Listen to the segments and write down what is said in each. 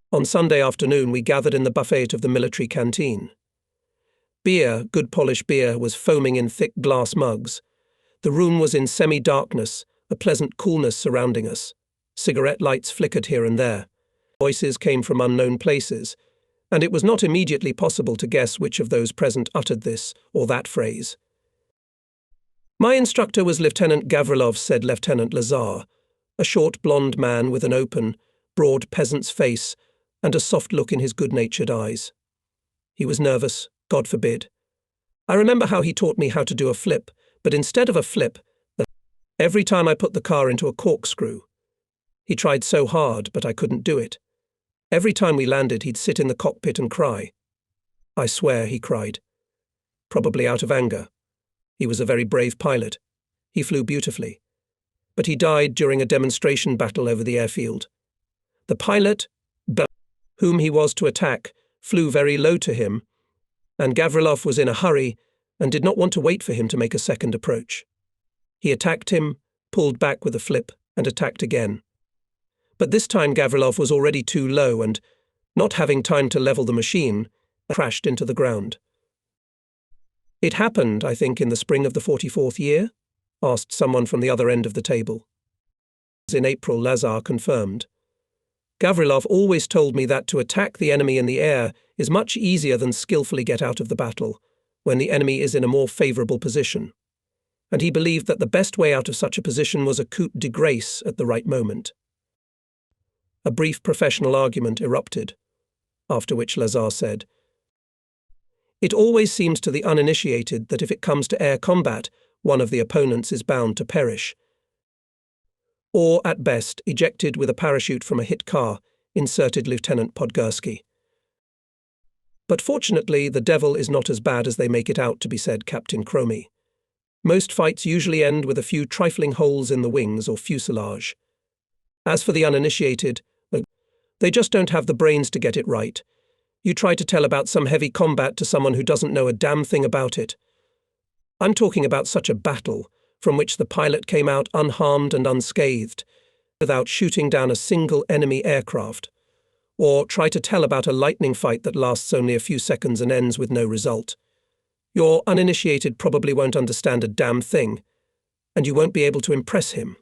On Sunday afternoon we gathered in the buffet of the military canteen. Beer, good polished beer, was foaming in thick glass mugs. The room was in semi-darkness, a pleasant coolness surrounding us. Cigarette lights flickered here and there. Voices came from unknown places, and it was not immediately possible to guess which of those present uttered this or that phrase. My instructor was Lieutenant Gavrilov, said Lieutenant Lazar, a short blonde man with an open, broad peasant's face and a soft look in his good-natured eyes. He was nervous, God forbid. I remember how he taught me how to do a flip, but instead of a flip, every time I put the car into a corkscrew. He tried so hard, but I couldn't do it. Every time we landed, he'd sit in the cockpit and cry. I swear, he cried. Probably out of anger. He was a very brave pilot. He flew beautifully. But he died during a demonstration battle over the airfield. The pilot, whom he was to attack, flew very low to him, and Gavrilov was in a hurry and did not want to wait for him to make a second approach. He attacked him, pulled back with a flip, and attacked again. But this time Gavrilov was already too low and, not having time to level the machine, crashed into the ground. It happened, I think, in the spring of the 44th year? Asked someone from the other end of the table. In April, Lazar confirmed. Gavrilov always told me that to attack the enemy in the air is much easier than skillfully get out of the battle, when the enemy is in a more favourable position. And he believed that the best way out of such a position was a coup de grace at the right moment. A brief professional argument erupted, after which Lazar said, "It always seems to the uninitiated that if it comes to air combat, one of the opponents is bound to perish. Or, at best, ejected with a parachute from a hit car," inserted Lieutenant Podgorski. "But fortunately, the devil is not as bad as they make it out to be," said Captain Cromie. "Most fights usually end with a few trifling holes in the wings or fuselage. As for the uninitiated, they just don't have the brains to get it right. You try to tell about some heavy combat to someone who doesn't know a damn thing about it. I'm talking about such a battle, from which the pilot came out unharmed and unscathed, without shooting down a single enemy aircraft. Or try to tell about a lightning fight that lasts only a few seconds and ends with no result. Your uninitiated probably won't understand a damn thing, and you won't be able to impress him.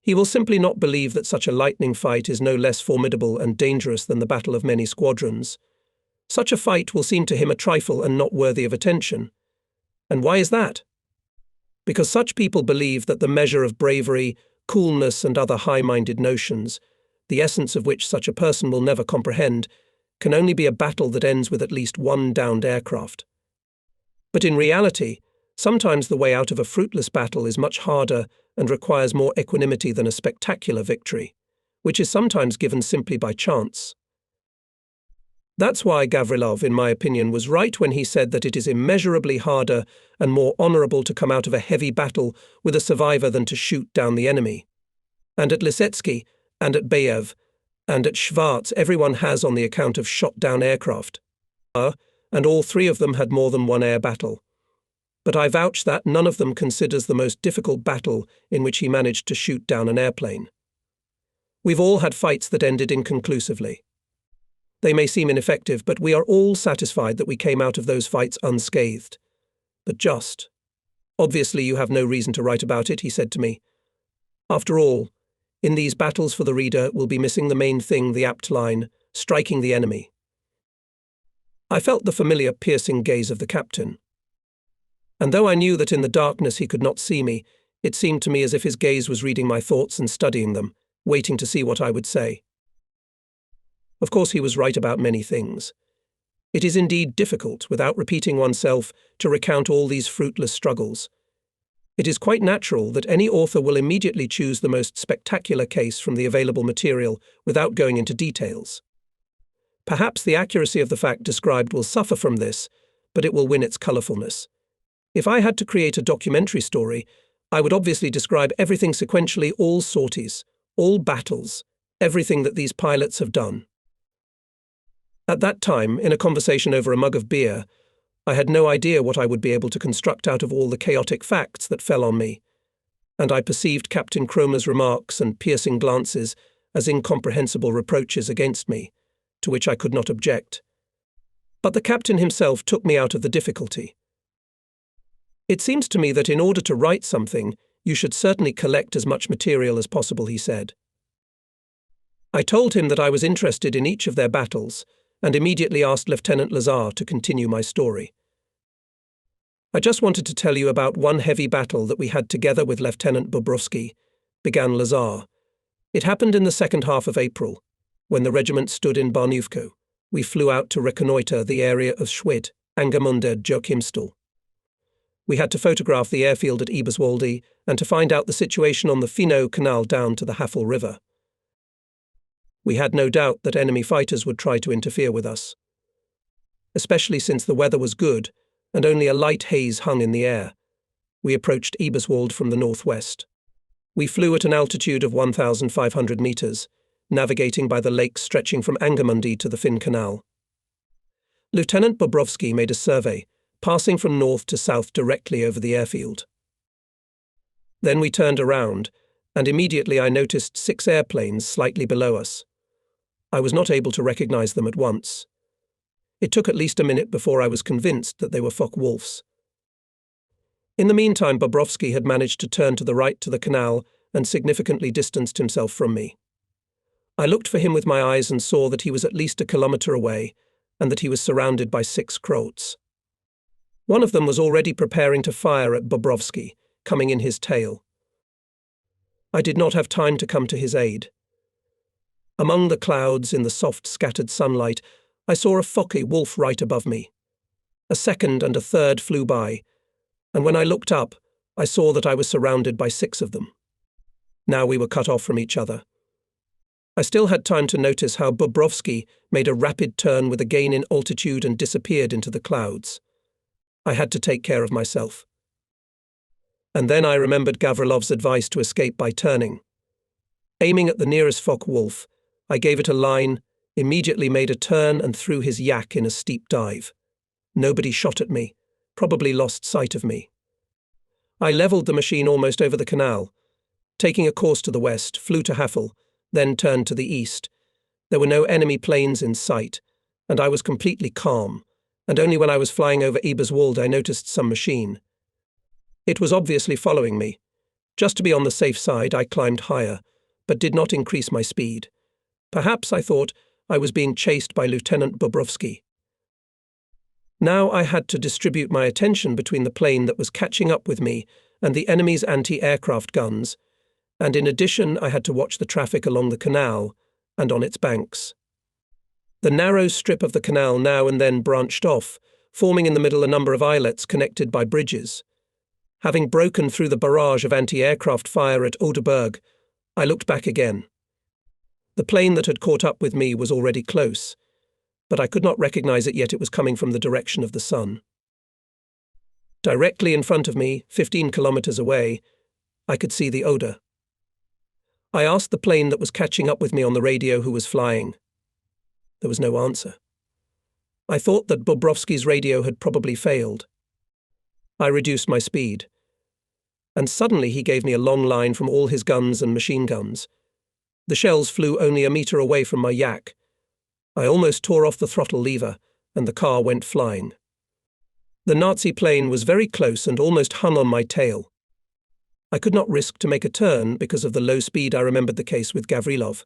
He will simply not believe that such a lightning fight is no less formidable and dangerous than the battle of many squadrons. Such a fight will seem to him a trifle and not worthy of attention. And why is that? Because such people believe that the measure of bravery, coolness, and other high-minded notions, the essence of which such a person will never comprehend, can only be a battle that ends with at least one downed aircraft. But in reality, sometimes the way out of a fruitless battle is much harder and requires more equanimity than a spectacular victory, which is sometimes given simply by chance. That's why Gavrilov, in my opinion, was right when he said that it is immeasurably harder and more honourable to come out of a heavy battle with a survivor than to shoot down the enemy. And at Lisetsky, and at Bayev, and at Schwarz everyone has on the account of shot-down aircraft. And all three of them had more than one air battle. But I vouch that none of them considers the most difficult battle in which he managed to shoot down an airplane. We've all had fights that ended inconclusively. They may seem ineffective, but we are all satisfied that we came out of those fights unscathed. But just. Obviously you have no reason to write about it, he said to me. After all, in these battles for the reader we'll be missing the main thing, the apt line, striking the enemy. I felt the familiar piercing gaze of the captain. And though I knew that in the darkness he could not see me, it seemed to me as if his gaze was reading my thoughts and studying them, waiting to see what I would say. Of course he was right about many things. It is indeed difficult, without repeating oneself, to recount all these fruitless struggles. It is quite natural that any author will immediately choose the most spectacular case from the available material without going into details. Perhaps the accuracy of the fact described will suffer from this, but it will win its colourfulness. If I had to create a documentary story, I would obviously describe everything sequentially, all sorties, all battles, everything that these pilots have done. At that time, in a conversation over a mug of beer, I had no idea what I would be able to construct out of all the chaotic facts that fell on me, and I perceived Captain Cromer's remarks and piercing glances as incomprehensible reproaches against me, to which I could not object. But the captain himself took me out of the difficulty. "It seems to me that in order to write something, you should certainly collect as much material as possible," he said. I told him that I was interested in each of their battles, and immediately asked Lieutenant Lazar to continue my story. "I just wanted to tell you about one heavy battle that we had together with Lieutenant Bobrovsky," began Lazar. "It happened in the second half of April, when the regiment stood in Barnuvko. We flew out to reconnoitre the area of Schwedt, Angermunde, Joachimsthal. We had to photograph the airfield at Eberswalde and to find out the situation on the Finot Canal down to the Havel River. We had no doubt that enemy fighters would try to interfere with us, especially since the weather was good and only a light haze hung in the air. We approached Eberswalde from the northwest. We flew at an altitude of 1,500 meters, navigating by the lakes stretching from Angermunde to the Finn Canal. Lieutenant Bobrovsky made a survey, passing from north to south directly over the airfield. Then we turned around, and immediately I noticed 6 airplanes slightly below us. I was not able to recognize them at once. It took at least a minute before I was convinced that they were Focke-Wulfs. In the meantime, Bobrovsky had managed to turn to the right to the canal and significantly distanced himself from me. I looked for him with my eyes and saw that he was at least a kilometre away and that he was surrounded by 6 Krauts. One of them was already preparing to fire at Bobrovsky, coming in his tail. I did not have time to come to his aid. Among the clouds, in the soft, scattered sunlight, I saw a Focke-Wulf right above me. A second and a third flew by, and when I looked up, I saw that I was surrounded by 6 of them. Now we were cut off from each other. I still had time to notice how Bobrovsky made a rapid turn with a gain in altitude and disappeared into the clouds. I had to take care of myself. And then I remembered Gavrilov's advice to escape by turning. Aiming at the nearest Focke-Wulf, I gave it a line, immediately made a turn and threw his yak in a steep dive. Nobody shot at me, probably lost sight of me. I levelled the machine almost over the canal. Taking a course to the west, flew to Havel, then turned to the east. There were no enemy planes in sight, and I was completely calm, and only when I was flying over Eberswalde I noticed some machine. It was obviously following me. Just to be on the safe side, I climbed higher, but did not increase my speed. Perhaps, I thought, I was being chased by Lieutenant Bobrovsky. Now I had to distribute my attention between the plane that was catching up with me and the enemy's anti-aircraft guns, and in addition I had to watch the traffic along the canal and on its banks. The narrow strip of the canal now and then branched off, forming in the middle a number of islets connected by bridges. Having broken through the barrage of anti-aircraft fire at Oderberg, I looked back again. The plane that had caught up with me was already close, but I could not recognize it yet. It was coming from the direction of the sun. Directly in front of me, 15 kilometers away, I could see the Oder. I asked the plane that was catching up with me on the radio who was flying. There was no answer. I thought that Bobrovsky's radio had probably failed. I reduced my speed, and suddenly he gave me a long line from all his guns and machine guns. The shells flew only a metre away from my yak. I almost tore off the throttle lever, and the car went flying. The Nazi plane was very close and almost hung on my tail. I could not risk to make a turn because of the low speed. I remembered the case with Gavrilov.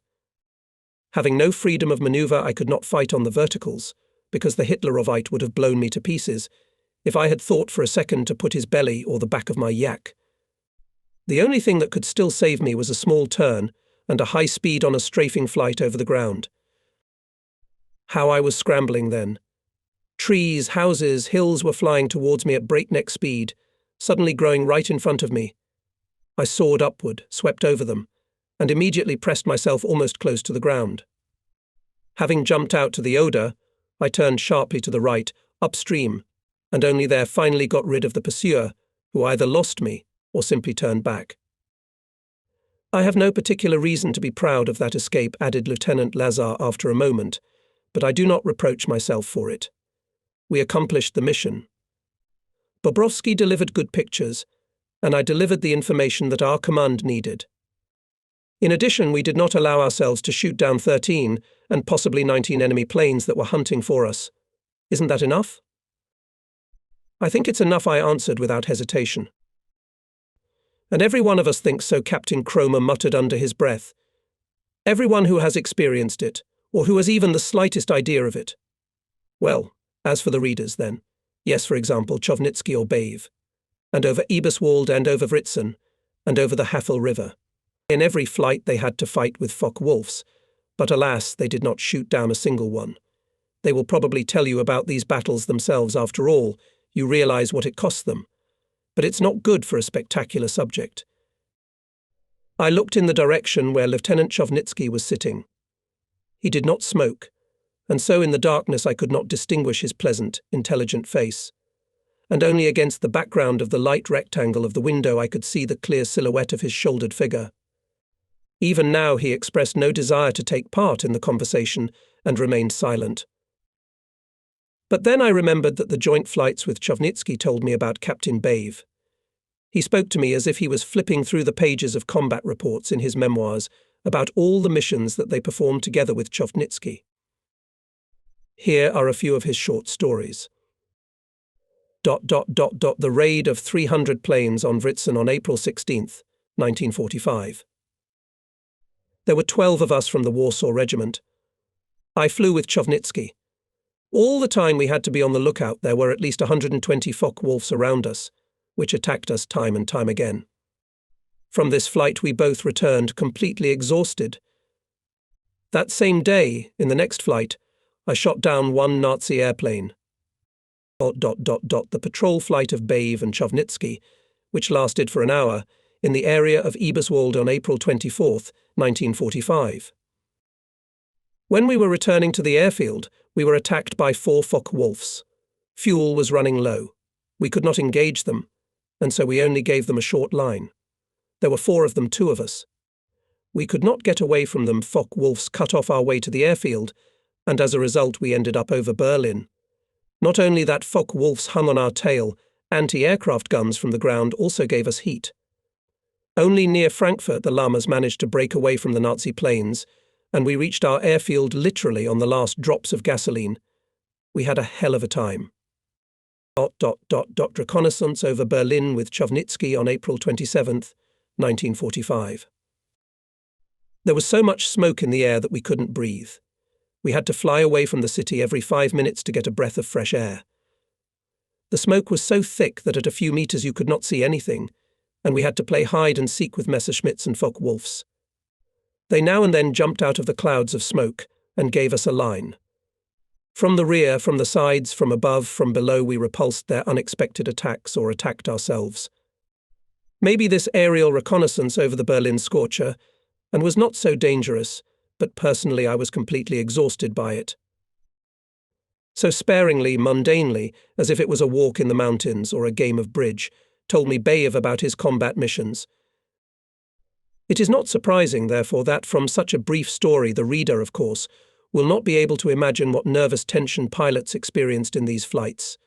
Having no freedom of manoeuvre, I could not fight on the verticals, because the Hitlerovite would have blown me to pieces if I had thought for a second to put his belly or the back of my yak. The only thing that could still save me was a small turn and a high speed on a strafing flight over the ground. How I was scrambling then. Trees, houses, hills were flying towards me at breakneck speed, suddenly growing right in front of me. I soared upward, swept over them, and immediately pressed myself almost close to the ground. Having jumped out to the Oder, I turned sharply to the right, upstream, and only there finally got rid of the pursuer, who either lost me or simply turned back. I have no particular reason to be proud of that escape, added Lieutenant Lazar after a moment, but I do not reproach myself for it. We accomplished the mission. Bobrovsky delivered good pictures, and I delivered the information that our command needed. In addition, we did not allow ourselves to shoot down 13 and possibly 19 enemy planes that were hunting for us. Isn't that enough? I think it's enough, I answered without hesitation. And every one of us thinks so, Captain Cromer muttered under his breath. Everyone who has experienced it, or who has even the slightest idea of it. Well, as for the readers, then. Yes, for example, Chovnitsky or Bave. And over Eberswald and over Vritzen, and over the Havel River. In every flight they had to fight with Focke-Wulfs, but alas, they did not shoot down a single one. They will probably tell you about these battles themselves after all. You realize what it cost them. But it's not good for a spectacular subject. I looked in the direction where Lieutenant Chovnitsky was sitting. He did not smoke, and so in the darkness I could not distinguish his pleasant, intelligent face. And only against the background of the light rectangle of the window I could see the clear silhouette of his shouldered figure. Even now he expressed no desire to take part in the conversation and remained silent. But then I remembered that the joint flights with Chovnitsky told me about Captain Bave. He spoke to me as if he was flipping through the pages of combat reports in his memoirs about all the missions that they performed together with Chovnitsky. Here are a few of his short stories. The raid of 300 planes on Vritzen on April 16, 1945. There were 12 of us from the Warsaw Regiment. I flew with Chovnitsky. All the time we had to be on the lookout, there were at least 120 Focke-Wulfs around us, which attacked us time and time again. From this flight we both returned completely exhausted. That same day, in the next flight, I shot down one Nazi airplane. The patrol flight of Bave and Chovnitsky, which lasted for an hour, in the area of Eberswald on April 24, 1945. When we were returning to the airfield, we were attacked by 4 Focke-Wulfs. Fuel was running low. We could not engage them, and so we only gave them a short line. There were 4 of them, 2 of us. We could not get away from them. Focke-Wulfs cut off our way to the airfield, and as a result we ended up over Berlin. Not only that, Focke-Wulfs hung on our tail. Anti-aircraft guns from the ground also gave us heat. Only near Frankfurt the Lamas managed to break away from the Nazi planes, and we reached our airfield literally on the last drops of gasoline. We had a hell of a time. Reconnaissance over Berlin with Chovnitsky on April 27, 1945. There was so much smoke in the air that we couldn't breathe. We had to fly away from the city every 5 minutes to get a breath of fresh air. The smoke was so thick that at a few meters you could not see anything, and we had to play hide and seek with Messerschmitts and Focke-Wulfs. They now and then jumped out of the clouds of smoke and gave us a line. From the rear, from the sides, from above, from below, we repulsed their unexpected attacks or attacked ourselves. Maybe this aerial reconnaissance over the Berlin scorcher, and was not so dangerous, but personally I was completely exhausted by it. So sparingly, mundanely, as if it was a walk in the mountains or a game of bridge, told me Bave about his combat missions. It is not surprising, therefore, that from such a brief story the reader, of course, will not be able to imagine what nervous tension pilots experienced in these flights.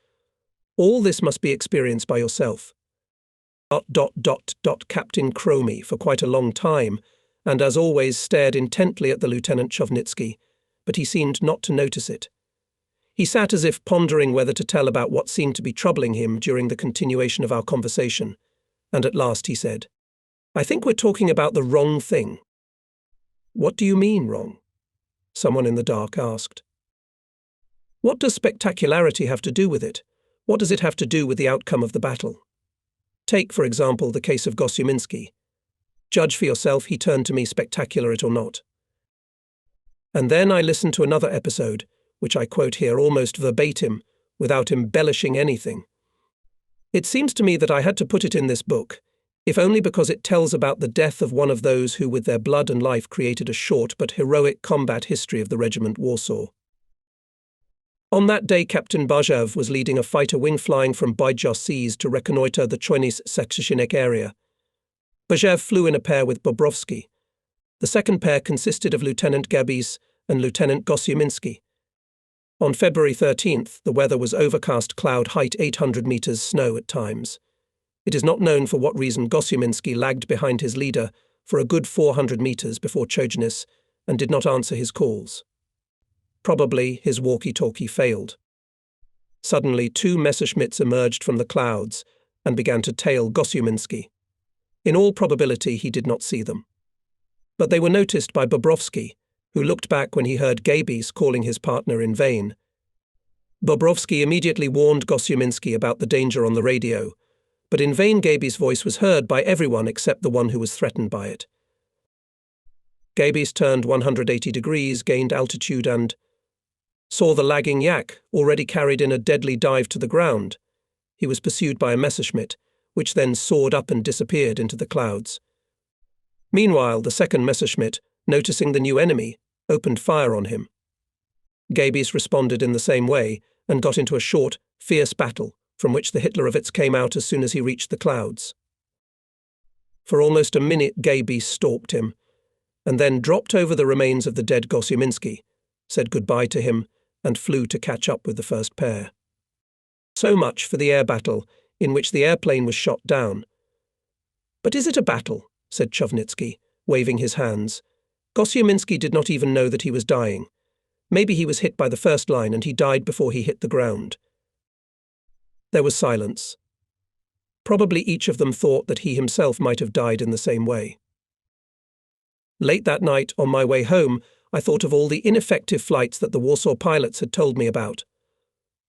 All this must be experienced by yourself. Captain Cromer for quite a long time, and as always stared intently at the Lieutenant Chovnitsky, but he seemed not to notice it. He sat as if pondering whether to tell about what seemed to be troubling him during the continuation of our conversation, and at last he said, "I think we're talking about the wrong thing." "What do you mean, wrong?" someone in the dark asked. "What does spectacularity have to do with it? What does it have to do with the outcome of the battle? Take, for example, the case of Gossyminski. Judge for yourself, he turned to me, spectacular it or not." And then I listened to another episode, which I quote here almost verbatim, without embellishing anything. It seems to me that I had to put it in this book, if only because it tells about the death of one of those who with their blood and life created a short but heroic combat history of the Regiment Warsaw. On that day, Captain Bajev was leading a fighter wing flying from Bydgoszcz seas to reconnoitre the Chojnice-Seksheshinek area. Bajev flew in a pair with Bobrovsky. The second pair consisted of Lieutenant Gabis and Lieutenant Gossyminski. On February 13th, the weather was overcast, cloud height 800 meters, snow at times. It is not known for what reason Gossyminski lagged behind his leader, for a good 400 meters before Chogenis and did not answer his calls. Probably his walkie-talkie failed. Suddenly 2 Messerschmitts emerged from the clouds and began to tail Gosiuminski. In all probability he did not see them. But they were noticed by Bobrovsky, who looked back when he heard Gabis calling his partner in vain. Bobrovsky immediately warned Gosiuminski about the danger on the radio, but in vain Gabis' voice was heard by everyone except the one who was threatened by it. Gabis turned 180 degrees, gained altitude and saw the lagging yak already carried in a deadly dive to the ground. He was pursued by a Messerschmitt, which then soared up and disappeared into the clouds. Meanwhile, the second Messerschmitt, noticing the new enemy, opened fire on him. Gabis responded in the same way and got into a short, fierce battle, from which the Hitlerovitz came out as soon as he reached the clouds. For almost a minute Gabis stalked him, and then dropped over the remains of the dead Gosiuminski, said goodbye to him, and flew to catch up with the first pair. So much for the air battle, in which the airplane was shot down. But is it a battle? Said Chovnitsky, waving his hands. Gosiuminski did not even know that he was dying. Maybe he was hit by the first line and he died before he hit the ground. There was silence. Probably each of them thought that he himself might have died in the same way. Late that night, on my way home, I thought of all the ineffective flights that the Warsaw pilots had told me about.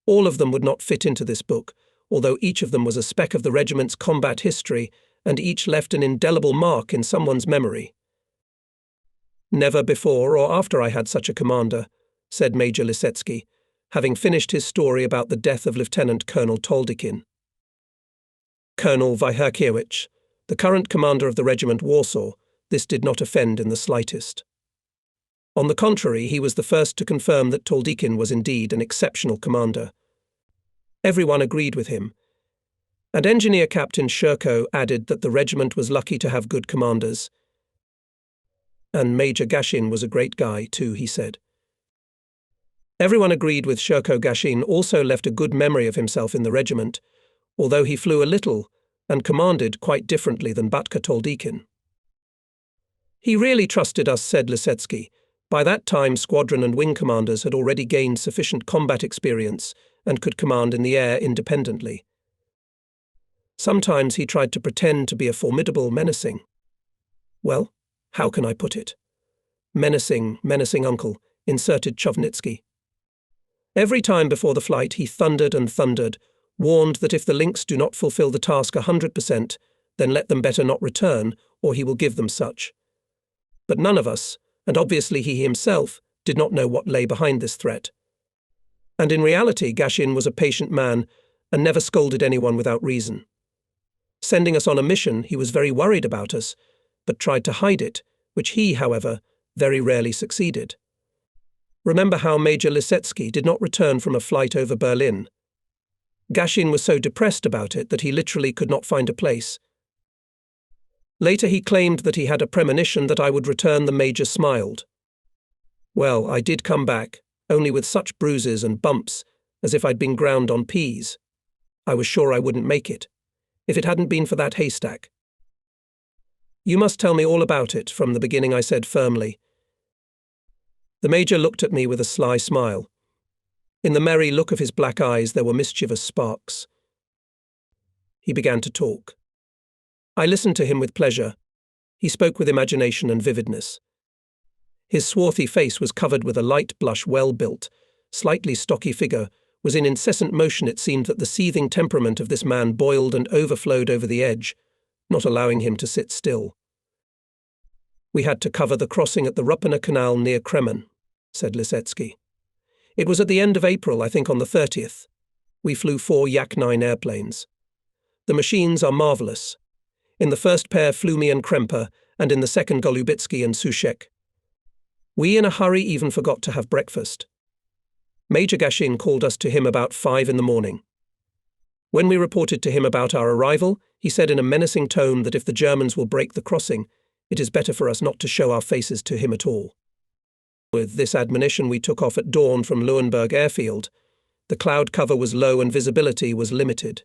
All of them would not fit into this book, although each of them was a speck of the regiment's combat history, and each left an indelible mark in someone's memory. Never before or after I had such a commander, said Major Lisetsky, having finished his story about the death of Lieutenant Colonel Toldikin. Colonel Wyherkiewicz, the current commander of the regiment Warsaw, this did not offend in the slightest. On the contrary, he was the first to confirm that Toldikin was indeed an exceptional commander. Everyone agreed with him, and Engineer Captain Shurko added that the regiment was lucky to have good commanders. And Major Gashin was a great guy, too, he said. Everyone agreed with Shurko. Gashin also left a good memory of himself in the regiment, although he flew a little and commanded quite differently than Batka Toldikin. He really trusted us, said Lisetsky. By that time, squadron and wing commanders had already gained sufficient combat experience and could command in the air independently. Sometimes he tried to pretend to be a formidable menacing. Well, how can I put it? Menacing uncle, inserted Chovnitsky. Every time before the flight he thundered and thundered, warned that if the Lynx do not fulfill the task 100%, then let them better not return, or he will give them such. But none of us, and obviously he himself, did not know what lay behind this threat. And in reality, Gashin was a patient man and never scolded anyone without reason. Sending us on a mission, he was very worried about us, but tried to hide it, which he, however, very rarely succeeded. Remember how Major Lisetsky did not return from a flight over Berlin. Gashin was so depressed about it that he literally could not find a place. Later he claimed that he had a premonition that I would return. The Major smiled. Well, I did come back, only with such bruises and bumps, as if I'd been ground on peas. I was sure I wouldn't make it, if it hadn't been for that haystack. You must tell me all about it from the beginning, I said firmly. The Major looked at me with a sly smile. In the merry look of his black eyes there were mischievous sparks. He began to talk. I listened to him with pleasure. He spoke with imagination and vividness. His swarthy face was covered with a light blush, well-built, slightly stocky figure was in incessant motion. It seemed that the seething temperament of this man boiled and overflowed over the edge, not allowing him to sit still. We had to cover the crossing at the Rupina Canal near Kremen, said Lisetsky. It was at the end of April, I think on the 30th. We flew 4 Yak-9 airplanes. The machines are marvellous. In the first pair flew me and Kremper, and in the second Golubitsky and Sushek. We in a hurry even forgot to have breakfast. Major Gashin called us to him about 5 in the morning. When we reported to him about our arrival, he said in a menacing tone that if the Germans will break the crossing, it is better for us not to show our faces to him at all. With this admonition we took off at dawn from Luenberg Airfield. The cloud cover was low and visibility was limited.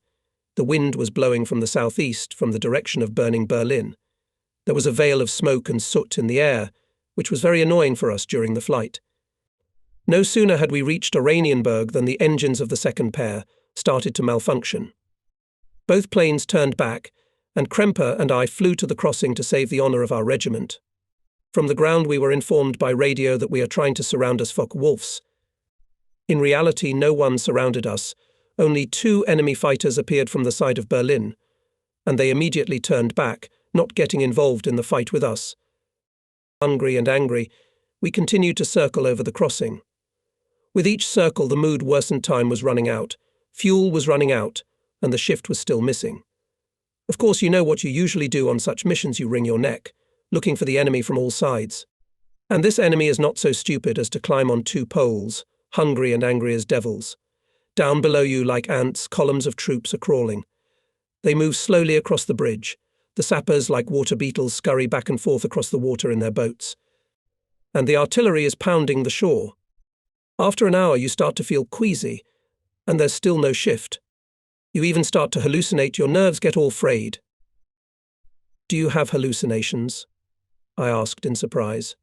The wind was blowing from the southeast, from the direction of burning Berlin. There was a veil of smoke and soot in the air, which was very annoying for us during the flight. No sooner had we reached Oranienburg than the engines of the second pair started to malfunction. Both planes turned back, and Kremper and I flew to the crossing to save the honor of our regiment. From the ground we were informed by radio that we are trying to surround us Focke-Wulfs. In reality, no one surrounded us. Only 2 enemy fighters appeared from the side of Berlin, and they immediately turned back, not getting involved in the fight with us. Hungry and angry, we continued to circle over the crossing. With each circle, the mood worsened. Time was running out, fuel was running out, and the shift was still missing. Of course, you know what you usually do on such missions: you wring your neck, looking for the enemy from all sides. And this enemy is not so stupid as to climb on 2 poles, hungry and angry as devils. Down below you, like ants, columns of troops are crawling. They move slowly across the bridge. The sappers, like water beetles, scurry back and forth across the water in their boats. And the artillery is pounding the shore. After an hour, you start to feel queasy, and there's still no shift. You even start to hallucinate. Your nerves get all frayed. "Do you have hallucinations?" I asked in surprise.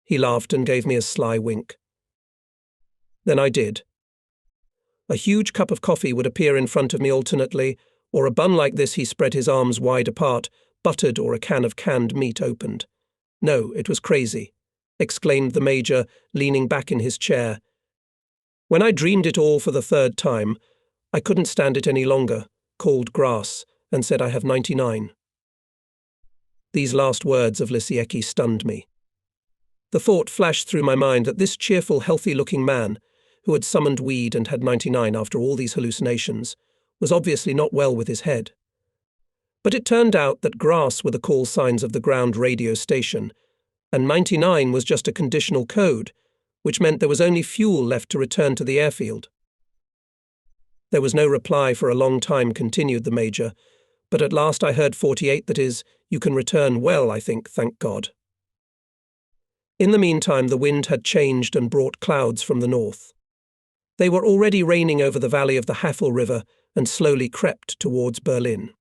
He laughed and gave me a sly wink. Then I did. A huge cup of coffee would appear in front of me alternately, or a bun like this. He spread his arms wide apart, buttered, or a can of canned meat opened. "No, it was crazy," exclaimed the Major, leaning back in his chair. "When I dreamed it all for the 3rd time, I couldn't stand it any longer, called grass, and said I have 99. These last words of Lisiecki stunned me. The thought flashed through my mind that this cheerful, healthy-looking man, who had summoned weed and had 99 after all these hallucinations, was obviously not well with his head. But it turned out that grass were the call signs of the ground radio station, and 99 was just a conditional code, which meant there was only fuel left to return to the airfield. There was no reply for a long time, continued the Major, but at last I heard 48, that is, you can return well, I think, thank God. In the meantime, the wind had changed and brought clouds from the north. They were already raining over the valley of the Havel River and slowly crept towards Berlin.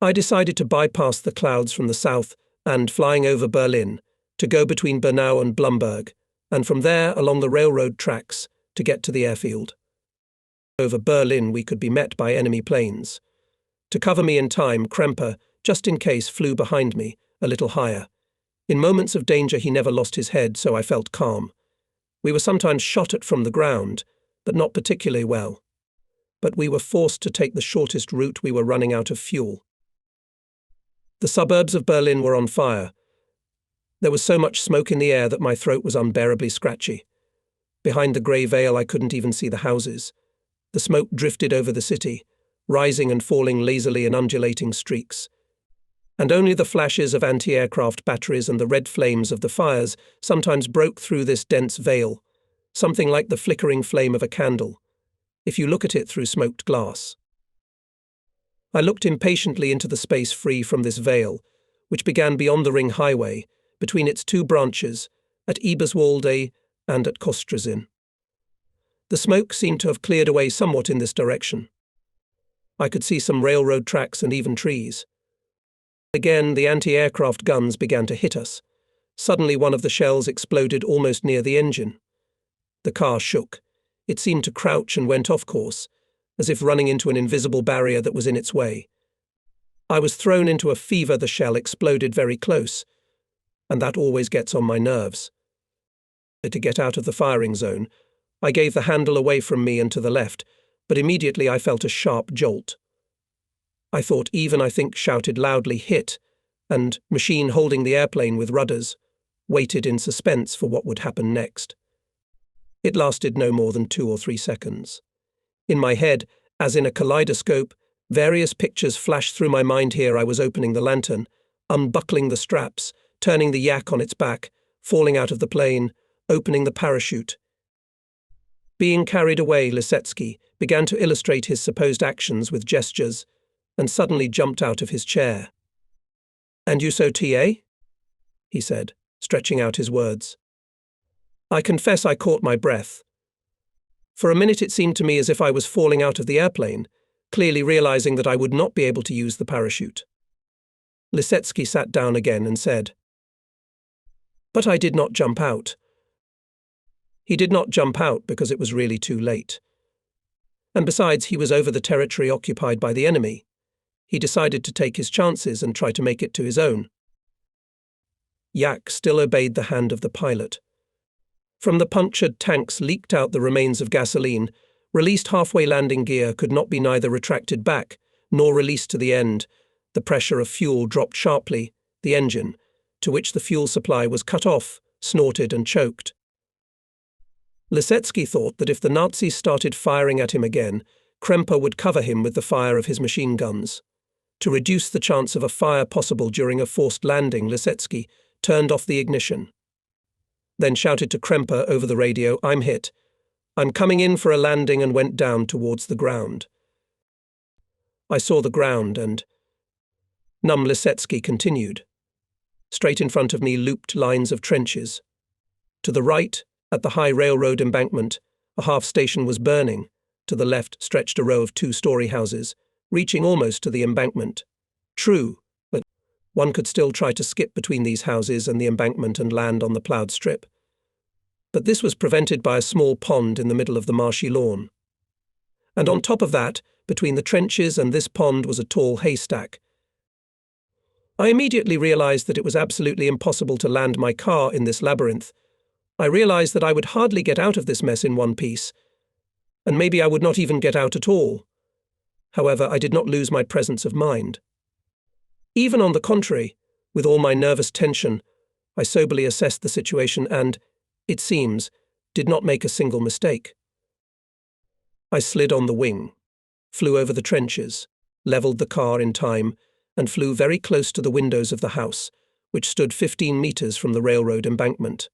I decided to bypass the clouds from the south and, flying over Berlin, to go between Bernau and Blumberg, and from there along the railroad tracks to get to the airfield. Over Berlin we could be met by enemy planes. To cover me in time, Kremper, just in case, flew behind me, a little higher. In moments of danger he never lost his head, so I felt calm. We were sometimes shot at from the ground, but not particularly well. But we were forced to take the shortest route. We were running out of fuel. The suburbs of Berlin were on fire. There was so much smoke in the air that my throat was unbearably scratchy. Behind the grey veil I couldn't even see the houses. The smoke drifted over the city, rising and falling lazily in undulating streaks. And only the flashes of anti-aircraft batteries and the red flames of the fires sometimes broke through this dense veil, something like the flickering flame of a candle, if you look at it through smoked glass. I looked impatiently into the space free from this veil, which began beyond the Ring Highway, between its 2 branches, at Eberswalde and at Kostrazin. The smoke seemed to have cleared away somewhat in this direction. I could see some railroad tracks and even trees. Again, the anti-aircraft guns began to hit us. Suddenly one of the shells exploded almost near the engine. The car shook. It seemed to crouch and went off course, as if running into an invisible barrier that was in its way. I was thrown into a fever. The shell exploded very close, and that always gets on my nerves. To get out of the firing zone, I gave the handle away from me and to the left, but immediately I felt a sharp jolt. I think, shouted loudly, "Hit!" and machine holding the airplane with rudders, waited in suspense for what would happen next. It lasted no more than 2 or 3 seconds. In my head, as in a kaleidoscope, various pictures flashed through my mind. Here I was opening the lantern, unbuckling the straps, turning the yak on its back, falling out of the plane, opening the parachute. Being carried away, Lisetsky began to illustrate his supposed actions with gestures, and suddenly jumped out of his chair. "And you so TA?" he said, stretching out his words. I confess I caught my breath. For a minute it seemed to me as if I was falling out of the airplane, clearly realizing that I would not be able to use the parachute. Lisetsky sat down again and said, "But I did not jump out." He did not jump out because it was really too late. And besides, he was over the territory occupied by the enemy. He decided to take his chances and try to make it to his own. Yak still obeyed the hand of the pilot. From the punctured tanks leaked out the remains of gasoline. Released halfway landing gear could not be neither retracted back nor released to the end. The pressure of fuel dropped sharply. The engine, to which the fuel supply was cut off, snorted and choked. Lisetsky thought that if the Nazis started firing at him again, Kremper would cover him with the fire of his machine guns. To reduce the chance of a fire possible during a forced landing, Lisetsky turned off the ignition. Then shouted to Kremper over the radio, "I'm hit. I'm coming in for a landing," and went down towards the ground. I saw the ground and... Numb Lisetsky continued. Straight in front of me looped lines of trenches. To the right, at the high railroad embankment, a half-station was burning. To the left stretched a row of two-story houses, reaching almost to the embankment. True, but one could still try to skip between these houses and the embankment and land on the ploughed strip. But this was prevented by a small pond in the middle of the marshy lawn. And on top of that, between the trenches and this pond, was a tall haystack. I immediately realized that it was absolutely impossible to land my car in this labyrinth. I realized that I would hardly get out of this mess in one piece, and maybe I would not even get out at all. However, I did not lose my presence of mind. Even on the contrary, with all my nervous tension, I soberly assessed the situation and, it seems, did not make a single mistake. I slid on the wing, flew over the trenches, levelled the car in time, and flew very close to the windows of the house, which stood 15 meters from the railroad embankment.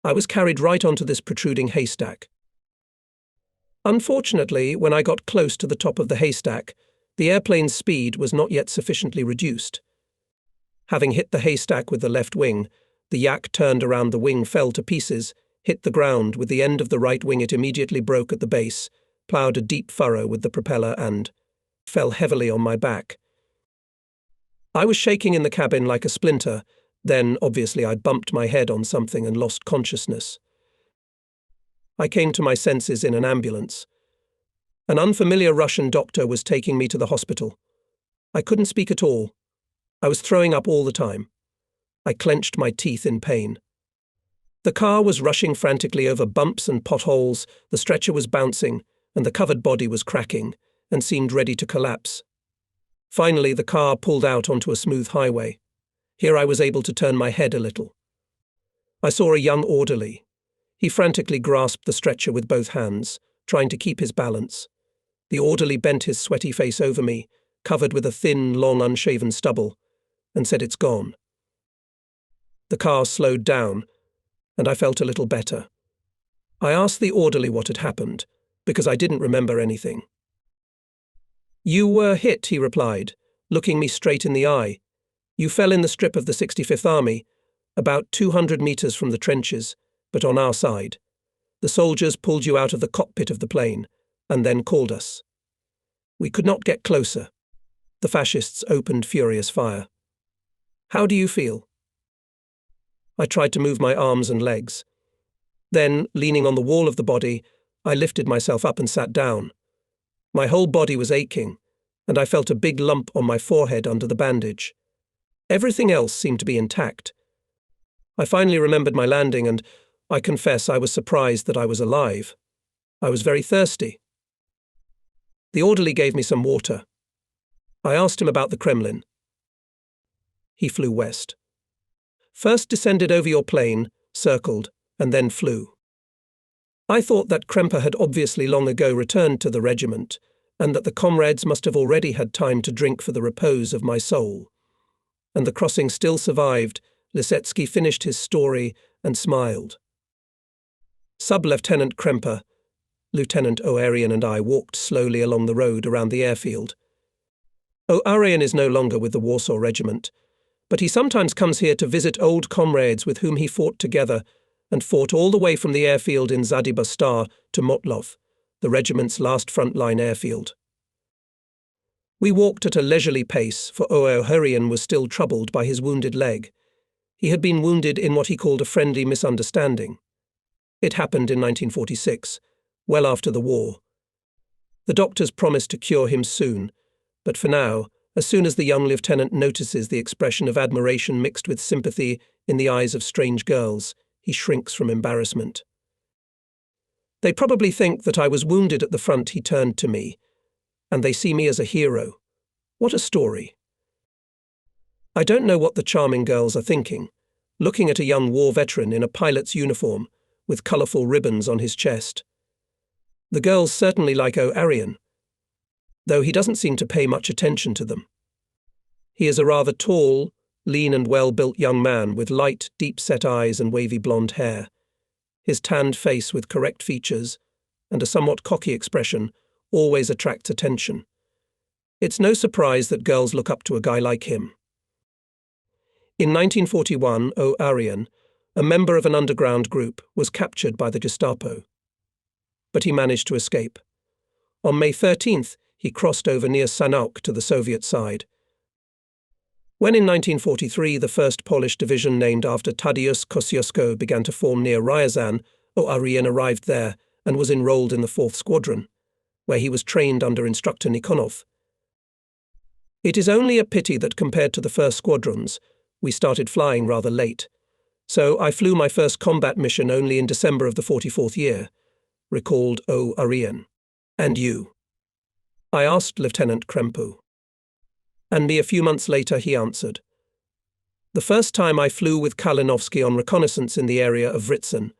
I was carried right onto this protruding haystack. Unfortunately, when I got close to the top of the haystack, the airplane's speed was not yet sufficiently reduced. Having hit the haystack with the left wing, the yak turned around, the wing fell to pieces, hit the ground with the end of the right wing. It immediately broke at the base, ploughed a deep furrow with the propeller and fell heavily on my back. I was shaking in the cabin like a splinter. Then, obviously, I bumped my head on something and lost consciousness. I came to my senses in an ambulance. An unfamiliar Russian doctor was taking me to the hospital. I couldn't speak at all. I was throwing up all the time. I clenched my teeth in pain. The car was rushing frantically over bumps and potholes, the stretcher was bouncing, and the covered body was cracking and seemed ready to collapse. Finally, the car pulled out onto a smooth highway. Here I was able to turn my head a little. I saw a young orderly. He frantically grasped the stretcher with both hands, trying to keep his balance. The orderly bent his sweaty face over me, covered with a thin, long, unshaven stubble, and said, "It's gone." The car slowed down, and I felt a little better. I asked the orderly what had happened, because I didn't remember anything. "You were hit," he replied, looking me straight in the eye. "You fell in the strip of the 65th Army, about 200 meters from the trenches, but on our side. The soldiers pulled you out of the cockpit of the plane, and then called us. We could not get closer. The fascists opened furious fire. How do you feel?" I tried to move my arms and legs. Then, leaning on the wall of the body, I lifted myself up and sat down. My whole body was aching, and I felt a big lump on my forehead under the bandage. Everything else seemed to be intact. I finally remembered my landing, and I confess I was surprised that I was alive. I was very thirsty. The orderly gave me some water. I asked him about the Kremlin. He flew west. First descended over your plane, circled, and then flew. I thought that Kremper had obviously long ago returned to the regiment, and that the comrades must have already had time to drink for the repose of my soul. And the crossing still survived. Lisetsky finished his story and smiled. Sub-Lieutenant Kremper, Lieutenant O'Arian and I walked slowly along the road around the airfield. O'Arian is no longer with the Warsaw Regiment, but he sometimes comes here to visit old comrades with whom he fought together and fought all the way from the airfield in Zadybastar to Motlov, the regiment's last front-line airfield. We walked at a leisurely pace, for O'Harian was still troubled by his wounded leg. He had been wounded in what he called a friendly misunderstanding. It happened in 1946, well after the war. The doctors promised to cure him soon, but for now, as soon as the young lieutenant notices the expression of admiration mixed with sympathy in the eyes of strange girls, he shrinks from embarrassment. They probably think that I was wounded at the front, he turned to me, and they see me as a hero. What a story. I don't know what the charming girls are thinking, looking at a young war veteran in a pilot's uniform with colourful ribbons on his chest. The girls certainly like O'Harian, though he doesn't seem to pay much attention to them. He is a rather tall, lean and well-built young man with light, deep-set eyes and wavy blonde hair. His tanned face with correct features and a somewhat cocky expression always attracts attention. It's no surprise that girls look up to a guy like him. In 1941, O'Harian, a member of an underground group, was captured by the Gestapo. But he managed to escape. On May 13th, he crossed over near Sanok to the Soviet side. When in 1943 the 1st Polish Division, named after Tadeusz Kosciuszko, began to form near Ryazan, O'Harian arrived there and was enrolled in the 4th Squadron, where he was trained under instructor Nikonov. It is only a pity that compared to the first squadrons, we started flying rather late, so I flew my first combat mission only in December of the 44th year, recalled O'Harian. And you? I asked Lieutenant Krempu. And me a few months later, he answered. The first time I flew with Kalinowski on reconnaissance in the area of Vritzen,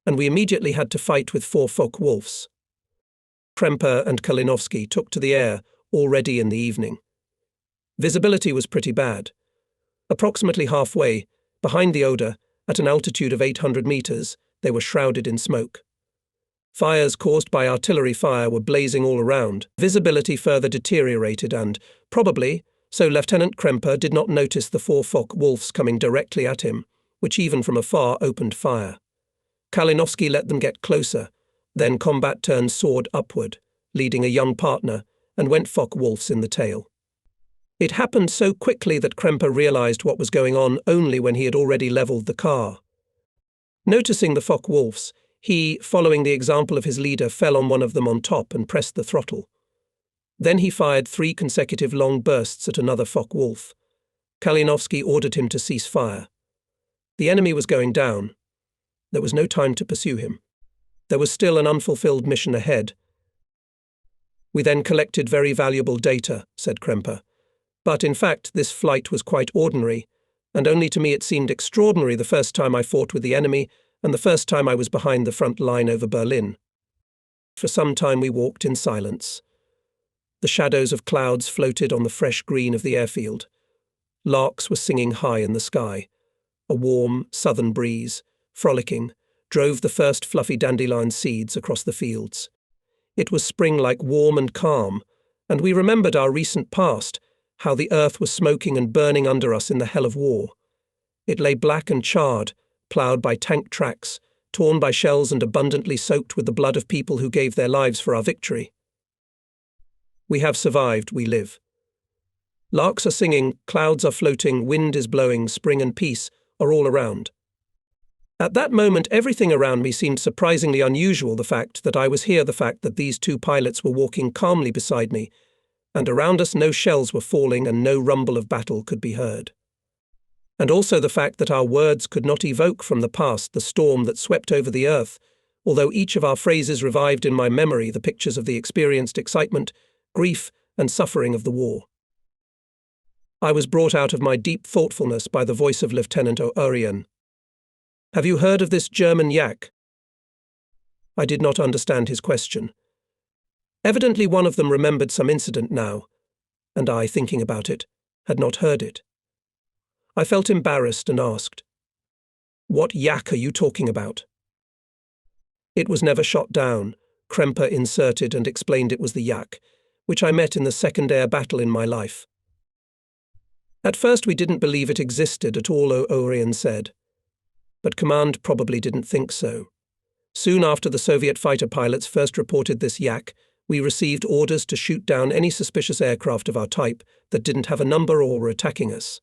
and we immediately had to fight with 4 Focke-Wulfs. Krempe and Kalinowski took to the air already in the evening. Visibility was pretty bad. Approximately halfway, behind the Oder, at an altitude of 800 meters, they were shrouded in smoke. Fires caused by artillery fire were blazing all around. Visibility further deteriorated and, probably, so Lieutenant Krempe did not notice the 4 Focke-Wulfs coming directly at him, which even from afar opened fire. Kalinowski let them get closer, then combat turned sword upward, leading a young partner, and went Focke-Wulfs in the tail. It happened so quickly that Krempe realized what was going on only when he had already leveled the car. Noticing the Focke-Wulfs, he, following the example of his leader, fell on one of them on top and pressed the throttle. Then he fired 3 consecutive long bursts at another Focke-Wulf. Kalinowski ordered him to cease fire. The enemy was going down. There was no time to pursue him. There was still an unfulfilled mission ahead. We then collected very valuable data, said Krempe. But in fact, this flight was quite ordinary, and only to me it seemed extraordinary the first time I fought with the enemy and the first time I was behind the front line over Berlin. For some time we walked in silence. The shadows of clouds floated on the fresh green of the airfield. Larks were singing high in the sky. A warm, southern breeze, frolicking, drove the first fluffy dandelion seeds across the fields. It was spring-like warm and calm, and we remembered our recent past, how the earth was smoking and burning under us in the hell of war. It lay black and charred, ploughed by tank tracks, torn by shells and abundantly soaked with the blood of people who gave their lives for our victory. We have survived, we live. Larks are singing, clouds are floating, wind is blowing, spring and peace are all around. At that moment, everything around me seemed surprisingly unusual, the fact that I was here, the fact that these 2 pilots were walking calmly beside me, and around us no shells were falling and no rumble of battle could be heard. And also the fact that our words could not evoke from the past the storm that swept over the earth, although each of our phrases revived in my memory the pictures of the experienced excitement, grief, and suffering of the war. I was brought out of my deep thoughtfulness by the voice of Lieutenant O'Harian. Have you heard of this German yak? I did not understand his question. Evidently one of them remembered some incident now, and I, thinking about it, had not heard it. I felt embarrassed and asked, "What yak are you talking about?" It was never shot down. Krempe inserted and explained it was the yak, which I met in the second air battle in my life. At first we didn't believe it existed at all, O'Harian said. But command probably didn't think so. Soon after the Soviet fighter pilots first reported this yak, We received orders to shoot down any suspicious aircraft of our type that didn't have a number or were attacking us.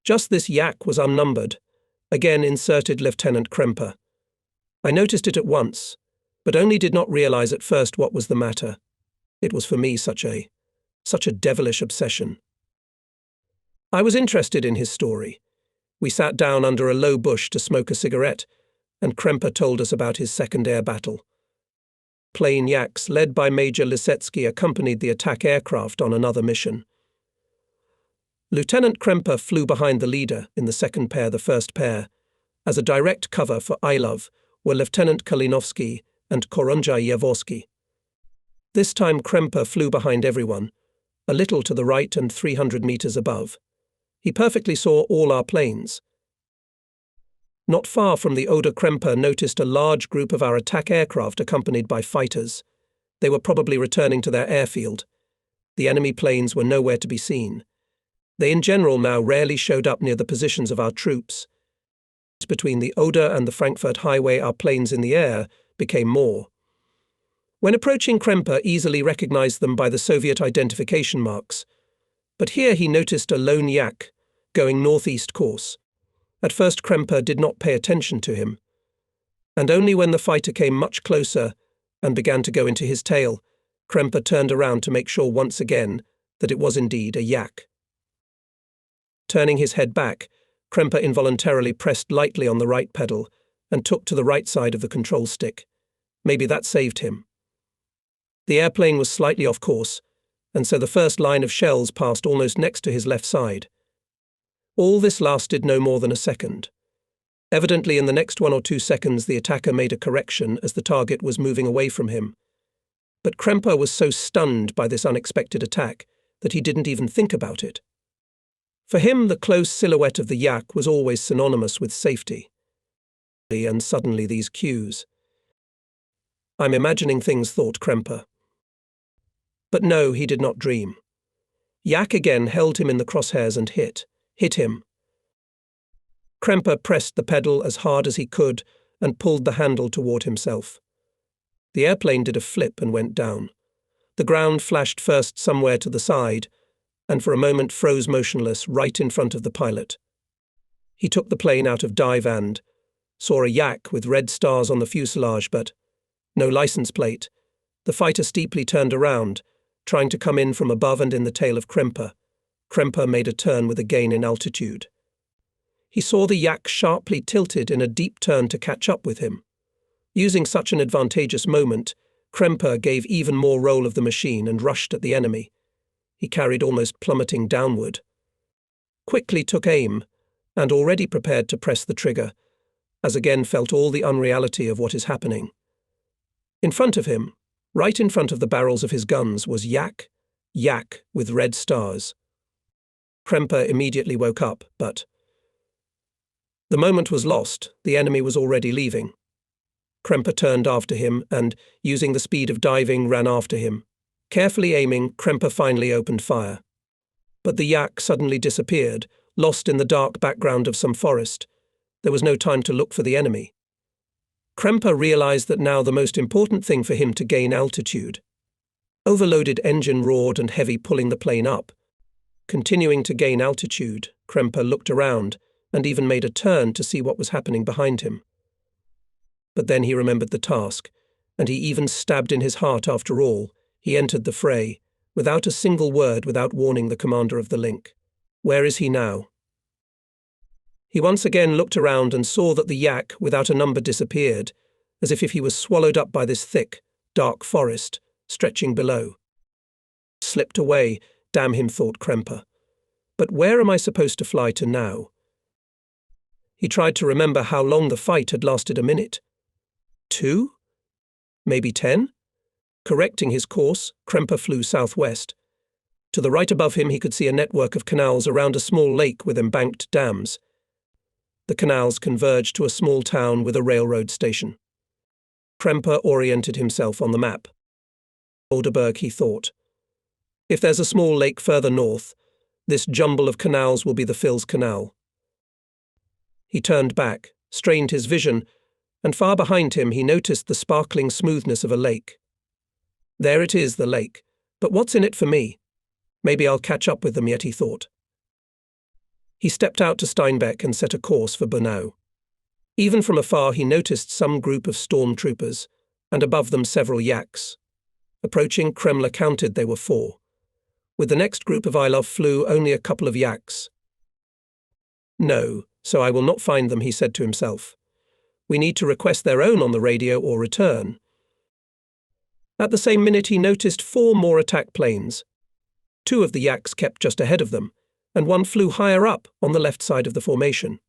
Just this yak was unnumbered, again inserted Lieutenant Kremper. I noticed it at once, but only did not realize at first what was the matter. It was for me such a devilish obsession. I was interested in his story. We sat down under a low bush to smoke a cigarette, and Kremper told us about his second air battle. Plane yaks, led by Major Lisetsky, accompanied the attack aircraft on another mission. Lieutenant Kremper flew behind the leader in the second pair, the first pair. As a direct cover for Ilov were Lieutenant Kalinovsky and Koronjai Yavorsky. This time Kremper flew behind everyone, a little to the right and 300 meters above. He perfectly saw all our planes. Not far from the Oder, Kremper noticed a large group of our attack aircraft accompanied by fighters. They were probably returning to their airfield. The enemy planes were nowhere to be seen. They in general now rarely showed up near the positions of our troops. Between the Oder and the Frankfurt highway, our planes in the air became more. When approaching, Kremper easily recognized them by the Soviet identification marks. But here he noticed a lone yak going northeast course. At first Kremper did not pay attention to him, and only when the fighter came much closer and began to go into his tail, Kremper turned around to make sure once again that it was indeed a yak. Turning his head back, Kremper involuntarily pressed lightly on the right pedal and took to the right side of the control stick. Maybe that saved him. The airplane was slightly off course, and so the first line of shells passed almost next to his left side. All this lasted no more than a second. Evidently in the next 1 or 2 seconds the attacker made a correction as the target was moving away from him. But Kremper was so stunned by this unexpected attack that he didn't even think about it. For him, the close silhouette of the yak was always synonymous with safety. And suddenly these cues. I'm imagining things, thought Kremper. But no, he did not dream. Yak again held him in the crosshairs and hit him. Kremper pressed the pedal as hard as he could and pulled the handle toward himself. The airplane did a flip and went down. The ground flashed first somewhere to the side, and for a moment froze motionless right in front of the pilot. He took the plane out of dive and saw a yak with red stars on the fuselage but no license plate. The fighter steeply turned around, trying to come in from above and in the tail of Kremper. Kremper made a turn with a gain in altitude. He saw the yak sharply tilted in a deep turn to catch up with him. Using such an advantageous moment, Kremper gave even more roll of the machine and rushed at the enemy. He carried almost plummeting downward. Quickly took aim, and already prepared to press the trigger, as again felt all the unreality of what is happening. In front of him, right in front of the barrels of his guns, was yak with red stars. Kremper immediately woke up, but the moment was lost. The enemy was already leaving. Kremper turned after him and, using the speed of diving, ran after him. Carefully aiming, Kremper finally opened fire. But the yak suddenly disappeared, lost in the dark background of some forest. There was no time to look for the enemy. Kremper realized that now the most important thing for him to gain altitude. Overloaded engine roared and heavy, pulling the plane up. Continuing to gain altitude, Kremper looked around and even made a turn to see what was happening behind him. But then he remembered the task, and he even stabbed in his heart after all. He entered the fray, without a single word, without warning the commander of the link. Where is he now? He once again looked around and saw that the yak without a number disappeared, as if he was swallowed up by this thick, dark forest, stretching below. Slipped away, damn him, thought Kremper. But where am I supposed to fly to now? He tried to remember how long the fight had lasted. A minute. 2? Maybe 10? Correcting his course, Kremper flew southwest. To the right above him he could see a network of canals around a small lake with embanked dams. The canals converged to a small town with a railroad station. Kremper oriented himself on the map. Oderberg, he thought. If there's a small lake further north, this jumble of canals will be the Fils Canal. He turned back, strained his vision, and far behind him he noticed the sparkling smoothness of a lake. There it is, the lake. But what's in it for me? Maybe I'll catch up with them yet, he thought. He stepped out to Steinbeck and set a course for Bernau. Even from afar he noticed some group of stormtroopers, and above them several yaks. Approaching, Kremler counted they were 4. With the next group of Ilov flew only a couple of yaks. No, so I will not find them, he said to himself. We need to request their own on the radio or return. At the same minute he noticed 4 more attack planes. 2 of the yaks kept just ahead of them, and one flew higher up on the left side of the formation.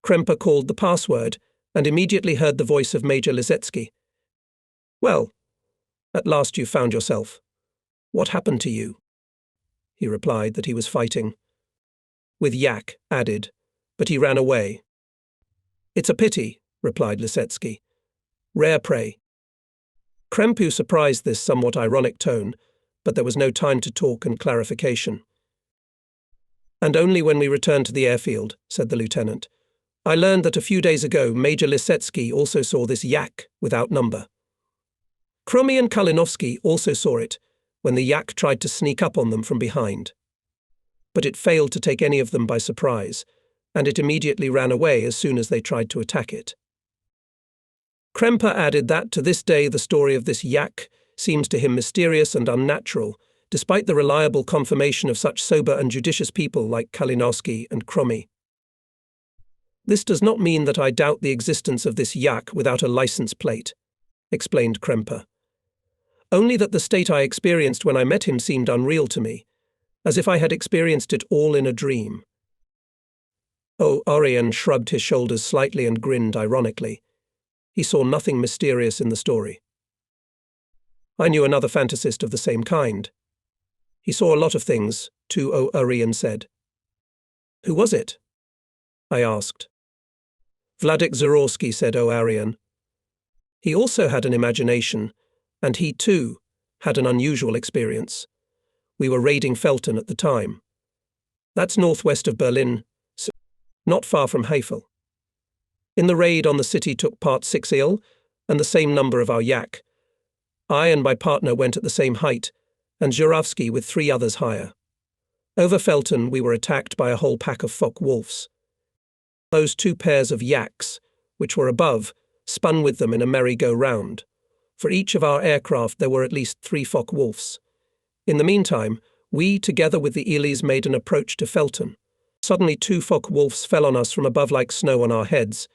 Kremper called the password and immediately heard the voice of Major Lisetsky. Well, at last you found yourself. What happened to you? He replied that he was fighting. With yak added, but he ran away. It's a pity, replied Lisetsky. Rare prey. Krempu surprised this somewhat ironic tone, but there was no time to talk and clarification. And only when we returned to the airfield, said the lieutenant, I learned that a few days ago Major Lisetsky also saw this yak without number. Kromi and Kalinovsky also saw it, when the yak tried to sneak up on them from behind. But it failed to take any of them by surprise, and it immediately ran away as soon as they tried to attack it. Kremper added that to this day the story of this yak seems to him mysterious and unnatural, despite the reliable confirmation of such sober and judicious people like Kalinowski and Kromi. This does not mean that I doubt the existence of this yak without a license plate, explained Kremper. Only that the state I experienced when I met him seemed unreal to me, as if I had experienced it all in a dream. Arian shrugged his shoulders slightly and grinned ironically. He saw nothing mysterious in the story. I knew another fantasist of the same kind. He saw a lot of things, too, Arian said. Who was it? I asked. Vladek Zororsky, said Arian. He also had an imagination, and he, too, had an unusual experience. We were raiding Felton at the time. That's northwest of Berlin, not far from Havel. In the raid on the city took part 6 Il, and the same number of our yak. I and my partner went at the same height, and Zhuravsky with 3 others higher. Over Felton we were attacked by a whole pack of Focke-Wulfs. Those 2 pairs of yaks, which were above, spun with them in a merry-go-round. For each of our aircraft there were at least 3 Focke-Wulfs. In the meantime, we, together with the Elis, made an approach to Felton. Suddenly 2 Focke-Wulfs fell on us from above like snow on our heads.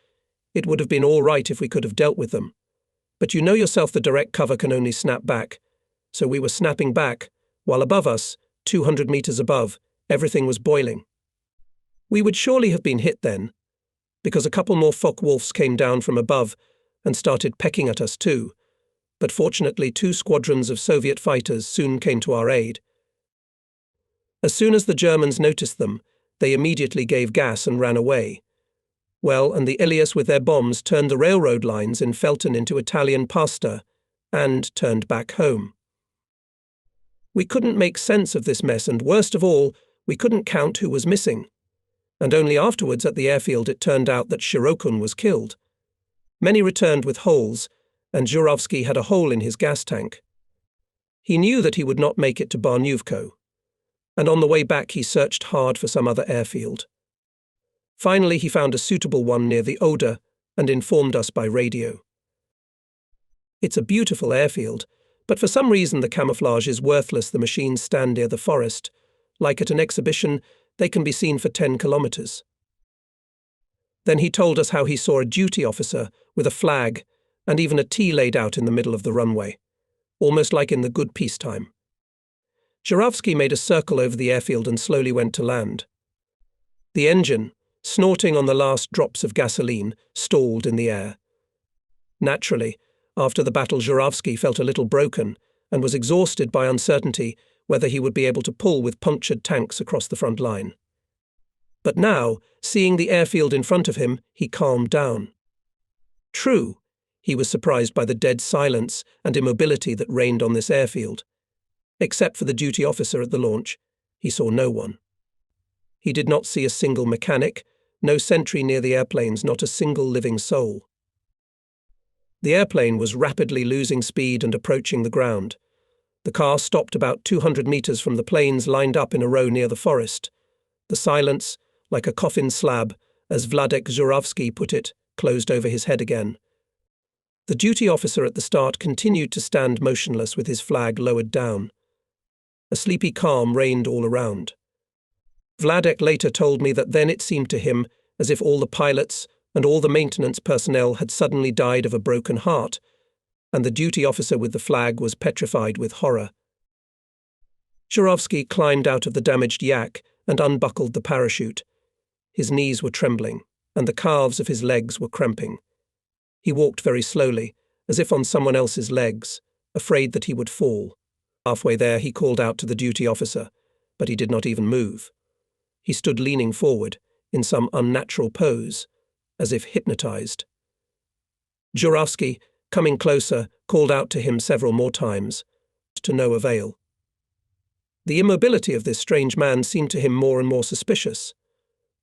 It would have been all right if we could have dealt with them. But you know yourself the direct cover can only snap back. So we were snapping back, while above us, 200 meters above, everything was boiling. We would surely have been hit then, because a couple more Focke-Wulfs came down from above and started pecking at us too. But fortunately 2 squadrons of Soviet fighters soon came to our aid. As soon as the Germans noticed them, they immediately gave gas and ran away. Well, and the Ilias with their bombs turned the railroad lines in Felton into Italian pasta and turned back home. We couldn't make sense of this mess, and worst of all, we couldn't count who was missing. And only afterwards at the airfield it turned out that Shirokun was killed. Many returned with holes, and Zhuravsky had a hole in his gas tank. He knew that he would not make it to Barnuvko, and on the way back he searched hard for some other airfield. Finally he found a suitable one near the Oder and informed us by radio. It's a beautiful airfield, but for some reason the camouflage is worthless. The machines stand near the forest. Like at an exhibition, they can be seen for 10 kilometers. Then he told us how he saw a duty officer with a flag and even a tea laid out in the middle of the runway, almost like in the good peacetime. Zhuravsky made a circle over the airfield and slowly went to land. The engine, snorting on the last drops of gasoline, stalled in the air. Naturally, after the battle Zhuravsky felt a little broken and was exhausted by uncertainty whether he would be able to pull with punctured tanks across the front line. But now, seeing the airfield in front of him, he calmed down. True, he was surprised by the dead silence and immobility that reigned on this airfield. Except for the duty officer at the launch, he saw no one. He did not see a single mechanic, no sentry near the airplanes, not a single living soul. The airplane was rapidly losing speed and approaching the ground. The car stopped about 200 meters from the planes lined up in a row near the forest. The silence, like a coffin slab, as Wladek Żurawski put it, closed over his head again. The duty officer at the start continued to stand motionless with his flag lowered down. A sleepy calm reigned all around. Wladek later told me that then it seemed to him as if all the pilots and all the maintenance personnel had suddenly died of a broken heart, and the duty officer with the flag was petrified with horror. Żurawski climbed out of the damaged yak and unbuckled the parachute. His knees were trembling, and the calves of his legs were cramping. He walked very slowly, as if on someone else's legs, afraid that he would fall. Halfway there he called out to the duty officer, but he did not even move. He stood leaning forward, in some unnatural pose, as if hypnotized. Żurawski, coming closer, called out to him several more times, to no avail. The immobility of this strange man seemed to him more and more suspicious.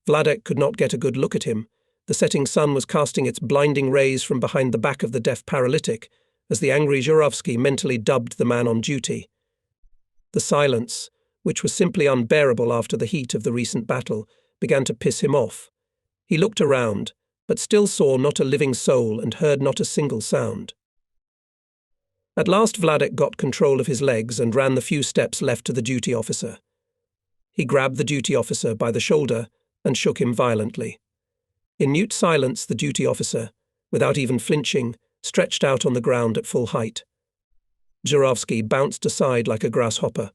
Wladek could not get a good look at him. The setting sun was casting its blinding rays from behind the back of the deaf paralytic, as the angry Żurawski mentally dubbed the man on duty. The silence, which was simply unbearable after the heat of the recent battle, began to piss him off. He looked around, but still saw not a living soul and heard not a single sound. At last Wladek got control of his legs and ran the few steps left to the duty officer. He grabbed the duty officer by the shoulder and shook him violently. In mute silence, the duty officer, without even flinching, stretched out on the ground at full height. Żurawski bounced aside like a grasshopper.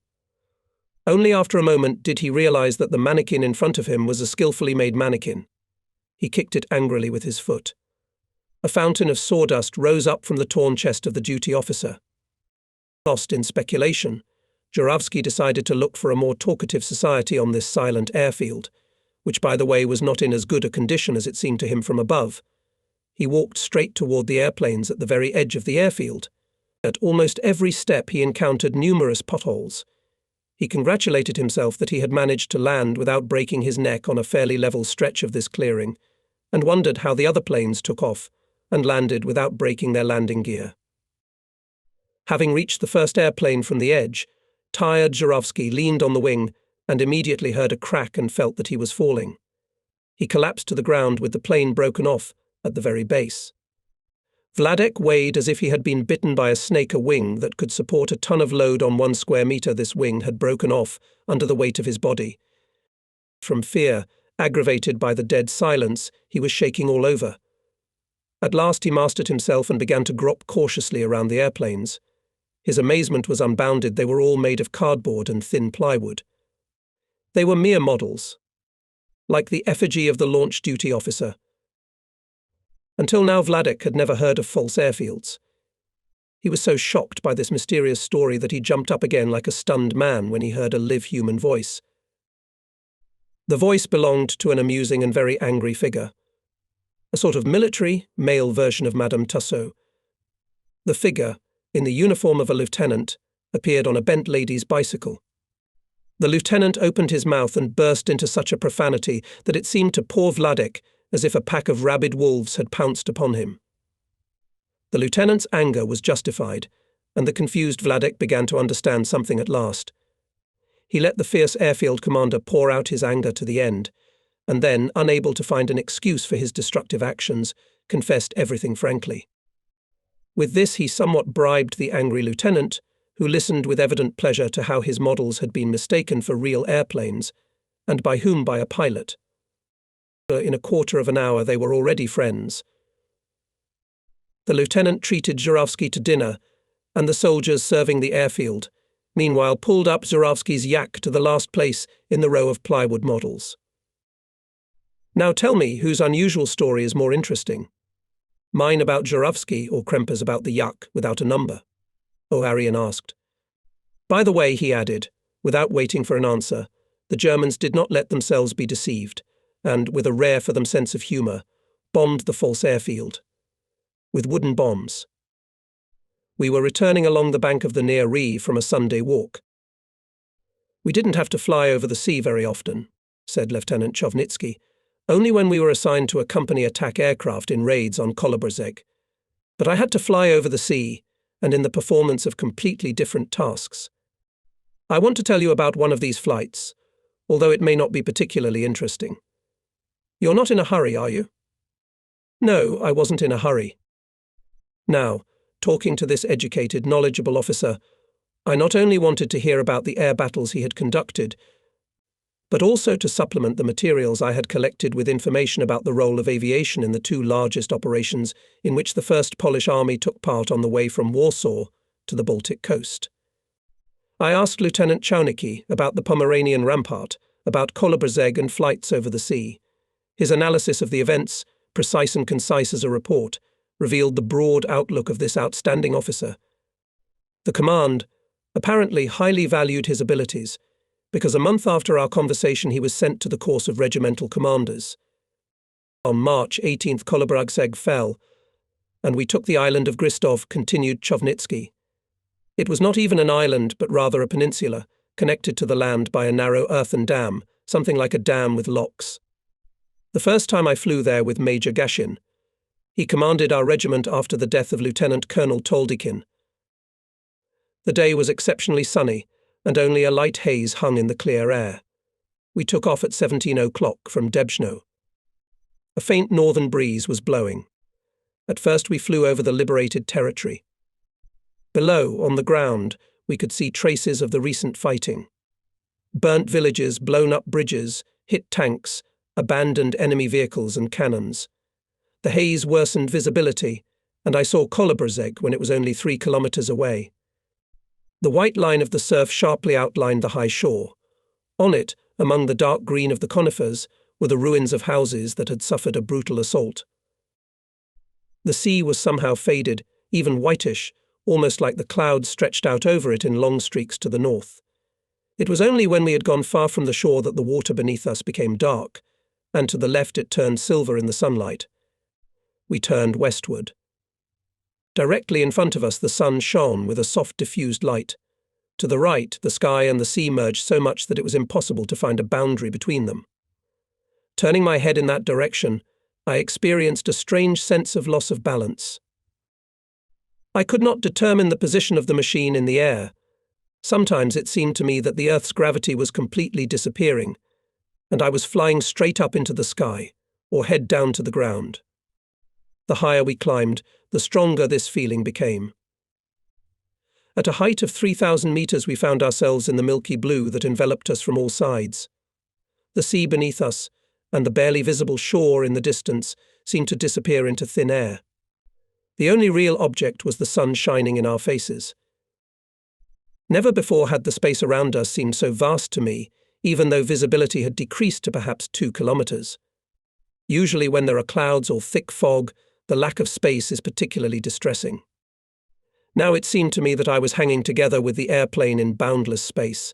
Only after a moment did he realize that the mannequin in front of him was a skillfully made mannequin. He kicked it angrily with his foot. A fountain of sawdust rose up from the torn chest of the duty officer. Lost in speculation, Żurawski decided to look for a more talkative society on this silent airfield, which, by the way, was not in as good a condition as it seemed to him from above. He walked straight toward the airplanes at the very edge of the airfield. At almost every step he encountered numerous potholes. He congratulated himself that he had managed to land without breaking his neck on a fairly level stretch of this clearing, and wondered how the other planes took off and landed without breaking their landing gear. Having reached the first airplane from the edge, tired Żurawski leaned on the wing and immediately heard a crack and felt that he was falling. He collapsed to the ground with the plane broken off at the very base. Wladek weighed as if he had been bitten by a snake. A wing that could support a ton of load on 1 square meter. This wing had broken off under the weight of his body. From fear, aggravated by the dead silence, he was shaking all over. At last he mastered himself and began to grope cautiously around the airplanes. His amazement was unbounded. They were all made of cardboard and thin plywood. They were mere models, like the effigy of the launch duty officer. Until now, Wladek had never heard of false airfields. He was so shocked by this mysterious story that he jumped up again like a stunned man when he heard a live human voice. The voice belonged to an amusing and very angry figure, a sort of military, male version of Madame Tussaud. The figure, in the uniform of a lieutenant, appeared on a bent lady's bicycle. The lieutenant opened his mouth and burst into such a profanity that it seemed to poor Wladek as if a pack of rabid wolves had pounced upon him. The lieutenant's anger was justified, and the confused Wladek began to understand something at last. He let the fierce airfield commander pour out his anger to the end, and then, unable to find an excuse for his destructive actions, confessed everything frankly. With this he somewhat bribed the angry lieutenant, who listened with evident pleasure to how his models had been mistaken for real airplanes, and by whom? By a pilot. In a quarter of an hour they were already friends. The lieutenant treated Żurawski to dinner, and the soldiers serving the airfield, meanwhile pulled up Żurawski's yak to the last place in the row of plywood models. Now tell me whose unusual story is more interesting. Mine about Żurawski or Kremper's about the yak without a number? O'Arian asked. By the way, he added, without waiting for an answer, the Germans did not let themselves be deceived, and, with a rare for them sense of humour, bombed the false airfield. With wooden bombs. We were returning along the bank of the Near Ree from a Sunday walk. We didn't have to fly over the sea very often, said Lieutenant Chovnitsky, only when we were assigned to accompany attack aircraft in raids on Kolobrzeg. But I had to fly over the sea, and in the performance of completely different tasks. I want to tell you about one of these flights, although it may not be particularly interesting. You're not in a hurry, are you? No, I wasn't in a hurry. Now, talking to this educated, knowledgeable officer, I not only wanted to hear about the air battles he had conducted, but also to supplement the materials I had collected with information about the role of aviation in the two largest operations in which the First Polish Army took part on the way from Warsaw to the Baltic coast. I asked Lieutenant Czaunicki about the Pomeranian Rampart, about Kołobrzeg and flights over the sea. His analysis of the events, precise and concise as a report, revealed the broad outlook of this outstanding officer. The command apparently highly valued his abilities, because a month after our conversation he was sent to the course of regimental commanders. On March 18th Kołobrzeg fell, and we took the island of Gristov, continued Chovnitsky. It was not even an island, but rather a peninsula, connected to the land by a narrow earthen dam, something like a dam with locks. The first time I flew there with Major Gashin. He commanded our regiment after the death of Lieutenant Colonel Toldykin. The day was exceptionally sunny, and only a light haze hung in the clear air. We took off at 17 o'clock from Debzno. A faint northern breeze was blowing. At first we flew over the liberated territory. Below, on the ground, we could see traces of the recent fighting. Burnt villages, blown-up bridges, hit tanks, abandoned enemy vehicles and cannons. The haze worsened visibility, and I saw Kołobrzeg when it was only 3 kilometers away. The white line of the surf sharply outlined the high shore. On it, among the dark green of the conifers, were the ruins of houses that had suffered a brutal assault. The sea was somehow faded, even whitish, almost like the clouds stretched out over it in long streaks to the north. It was only when we had gone far from the shore that the water beneath us became dark, and to the left it turned silver in the sunlight. We turned westward. Directly in front of us the sun shone with a soft diffused light. To the right, the sky and the sea merged so much that it was impossible to find a boundary between them. Turning my head in that direction, I experienced a strange sense of loss of balance. I could not determine the position of the machine in the air. Sometimes it seemed to me that the Earth's gravity was completely disappearing, and I was flying straight up into the sky, or head down to the ground. The higher we climbed, the stronger this feeling became. At a height of 3,000 meters we found ourselves in the milky blue that enveloped us from all sides. The sea beneath us, and the barely visible shore in the distance, seemed to disappear into thin air. The only real object was the sun shining in our faces. Never before had the space around us seemed so vast to me, even though visibility had decreased to perhaps 2 kilometers. Usually when there are clouds or thick fog, the lack of space is particularly distressing. Now it seemed to me that I was hanging together with the airplane in boundless space.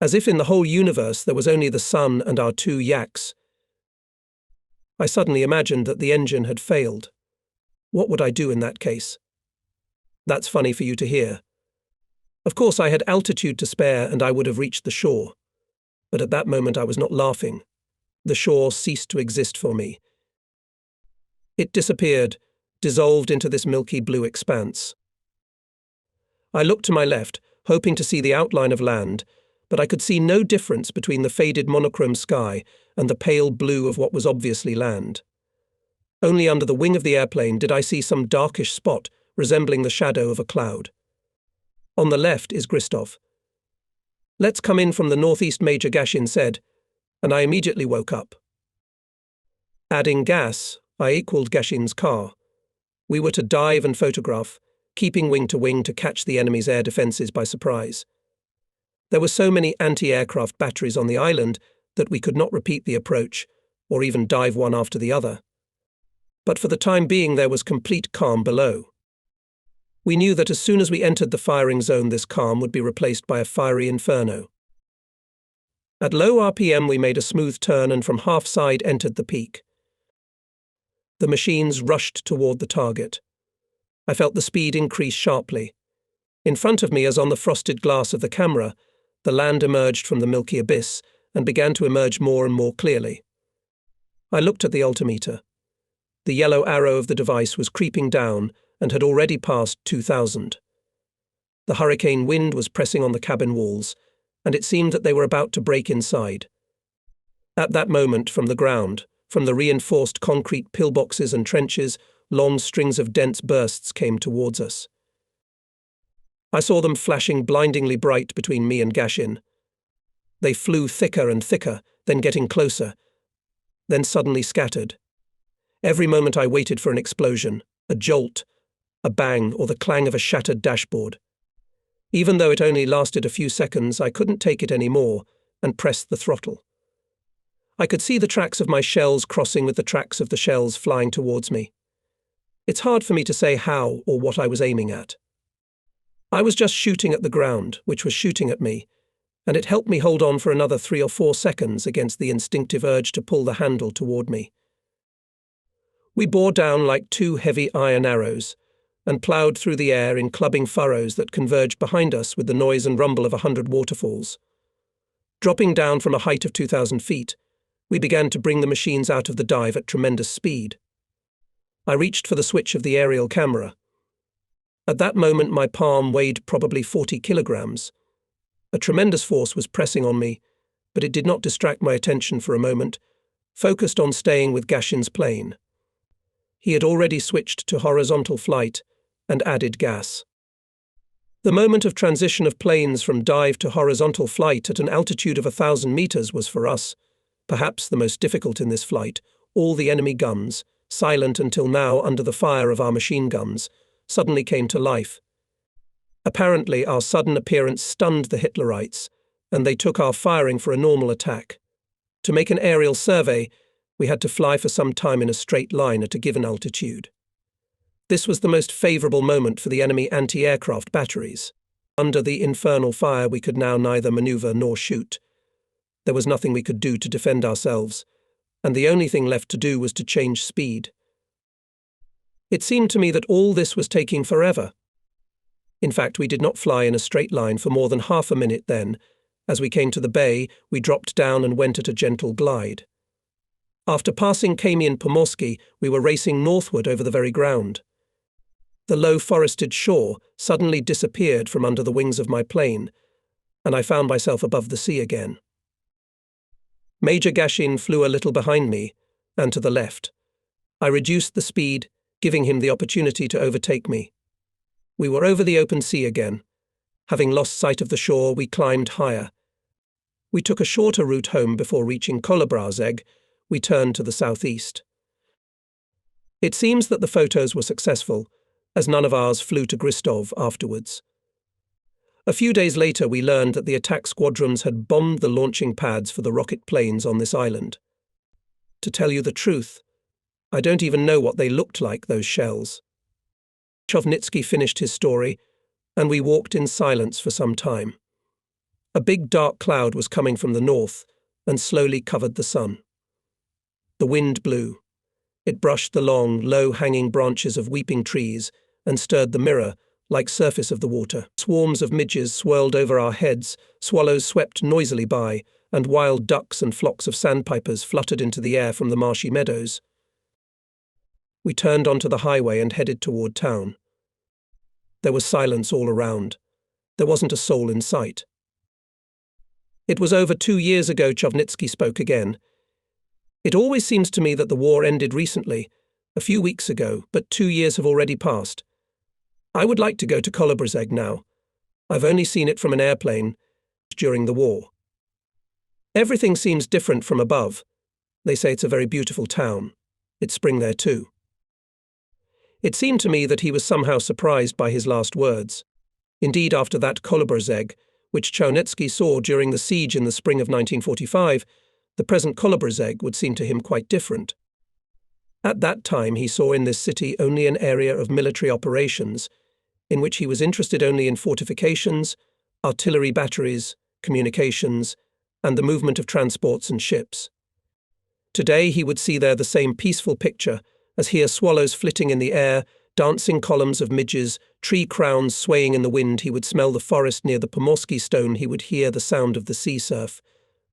As if in the whole universe there was only the sun and our 2 yaks. I suddenly imagined that the engine had failed. What would I do in that case? That's funny for you to hear. Of course I had altitude to spare and I would have reached the shore. But at that moment I was not laughing. The shore ceased to exist for me. It disappeared, dissolved into this milky blue expanse. I looked to my left, hoping to see the outline of land, but I could see no difference between the faded monochrome sky and the pale blue of what was obviously land. Only under the wing of the airplane did I see some darkish spot resembling the shadow of a cloud. On the left is Gristov. "Let's come in from the northeast," Major Gashin said, and I immediately woke up. Adding gas, I equaled Gashin's car. We were to dive and photograph, keeping wing to catch the enemy's air defences by surprise. There were so many anti-aircraft batteries on the island that we could not repeat the approach, or even dive one after the other. But for the time being there was complete calm below. We knew that as soon as we entered the firing zone this calm would be replaced by a fiery inferno. At low RPM we made a smooth turn and from half side entered the peak. The machines rushed toward the target. I felt the speed increase sharply. In front of me, as on the frosted glass of the camera, the land emerged from the milky abyss and began to emerge more and more clearly. I looked at the altimeter. The yellow arrow of the device was creeping down and had already passed 2,000. The hurricane wind was pressing on the cabin walls, and it seemed that they were about to break inside. At that moment, from the ground, from the reinforced concrete pillboxes and trenches, long strings of dense bursts came towards us. I saw them flashing blindingly bright between me and Gashin. They flew thicker and thicker, then getting closer, then suddenly scattered. Every moment I waited for an explosion, a jolt, a bang, or the clang of a shattered dashboard. Even though it only lasted a few seconds, I couldn't take it any more and pressed the throttle. I could see the tracks of my shells crossing with the tracks of the shells flying towards me. It's hard for me to say how or what I was aiming at. I was just shooting at the ground, which was shooting at me, and it helped me hold on for another 3 or 4 seconds against the instinctive urge to pull the handle toward me. We bore down like 2 heavy iron arrows, and ploughed through the air in clubbing furrows that converged behind us with the noise and rumble of 100 waterfalls. Dropping down from a height of 2,000 feet, we began to bring the machines out of the dive at tremendous speed. I reached for the switch of the aerial camera. At that moment, my palm weighed probably 40 kilograms. A tremendous force was pressing on me, but it did not distract my attention for a moment, focused on staying with Gashin's plane. He had already switched to horizontal flight and added gas. The moment of transition of planes from dive to horizontal flight at an altitude of 1,000 meters was for us, perhaps the most difficult in this flight. All the enemy guns, silent until now under the fire of our machine guns, suddenly came to life. Apparently, our sudden appearance stunned the Hitlerites, and they took our firing for a normal attack. To make an aerial survey, we had to fly for some time in a straight line at a given altitude. This was the most favorable moment for the enemy anti-aircraft batteries. Under the infernal fire, we could now neither maneuver nor shoot. There was nothing we could do to defend ourselves, and the only thing left to do was to change speed. It seemed to me that all this was taking forever. In fact, we did not fly in a straight line for more than half a minute then. As we came to the bay, we dropped down and went at a gentle glide. After passing Kamień-Pomorski, we were racing northward over the very ground. The low forested shore suddenly disappeared from under the wings of my plane, and I found myself above the sea again. Major Gashin flew a little behind me, and to the left. I reduced the speed, giving him the opportunity to overtake me. We were over the open sea again. Having lost sight of the shore, we climbed higher. We took a shorter route home before reaching Kołobrzeg. We turned to the southeast. It seems that the photos were successful, as none of ours flew to Gristov afterwards. A few days later, we learned that the attack squadrons had bombed the launching pads for the rocket planes on this island. To tell you the truth, I don't even know what they looked like, those shells. Chovnitsky finished his story, and we walked in silence for some time. A big dark cloud was coming from the north and slowly covered the sun. The wind blew. It brushed the long, low-hanging branches of weeping trees and stirred the mirror, like surface of the water. Swarms of midges swirled over our heads, swallows swept noisily by, and wild ducks and flocks of sandpipers fluttered into the air from the marshy meadows. We turned onto the highway and headed toward town. There was silence all around. There wasn't a soul in sight. It was over 2 years ago Chovnitsky spoke again. It always seems to me that the war ended recently, a few weeks ago, but 2 years have already passed. I would like to go to Kołobrzeg now. I've only seen it from an airplane during the war. Everything seems different from above. They say it's a very beautiful town. It's spring there too. It seemed to me that he was somehow surprised by his last words. Indeed, after that Kołobrzeg, which Chovnitsky saw during the siege in the spring of 1945, the present Kołobrzeg would seem to him quite different. At that time, he saw in this city only an area of military operations, in which he was interested only in fortifications, artillery batteries, communications, and the movement of transports and ships. Today he would see there the same peaceful picture, as hear swallows flitting in the air, dancing columns of midges, tree crowns swaying in the wind. He would smell the forest near the Pomorski stone. He would hear the sound of the sea surf.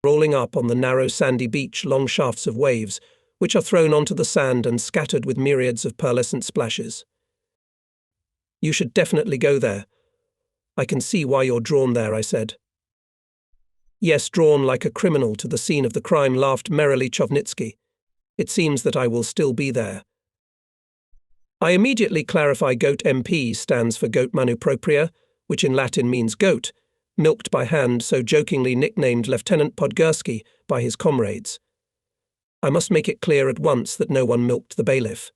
Rolling up on the narrow sandy beach, long shafts of waves which are thrown onto the sand and scattered with myriads of pearlescent splashes. You should definitely go there. I can see why you're drawn there, I said. Yes, drawn like a criminal to the scene of the crime, laughed merrily Chovnitsky. It seems that I will still be there. I immediately clarify GOAT MP stands for Goat Manu Propria, which in Latin means goat, milked by hand, so jokingly nicknamed Lieutenant Podgorski by his comrades. I must make it clear at once that no one milked the bailiff.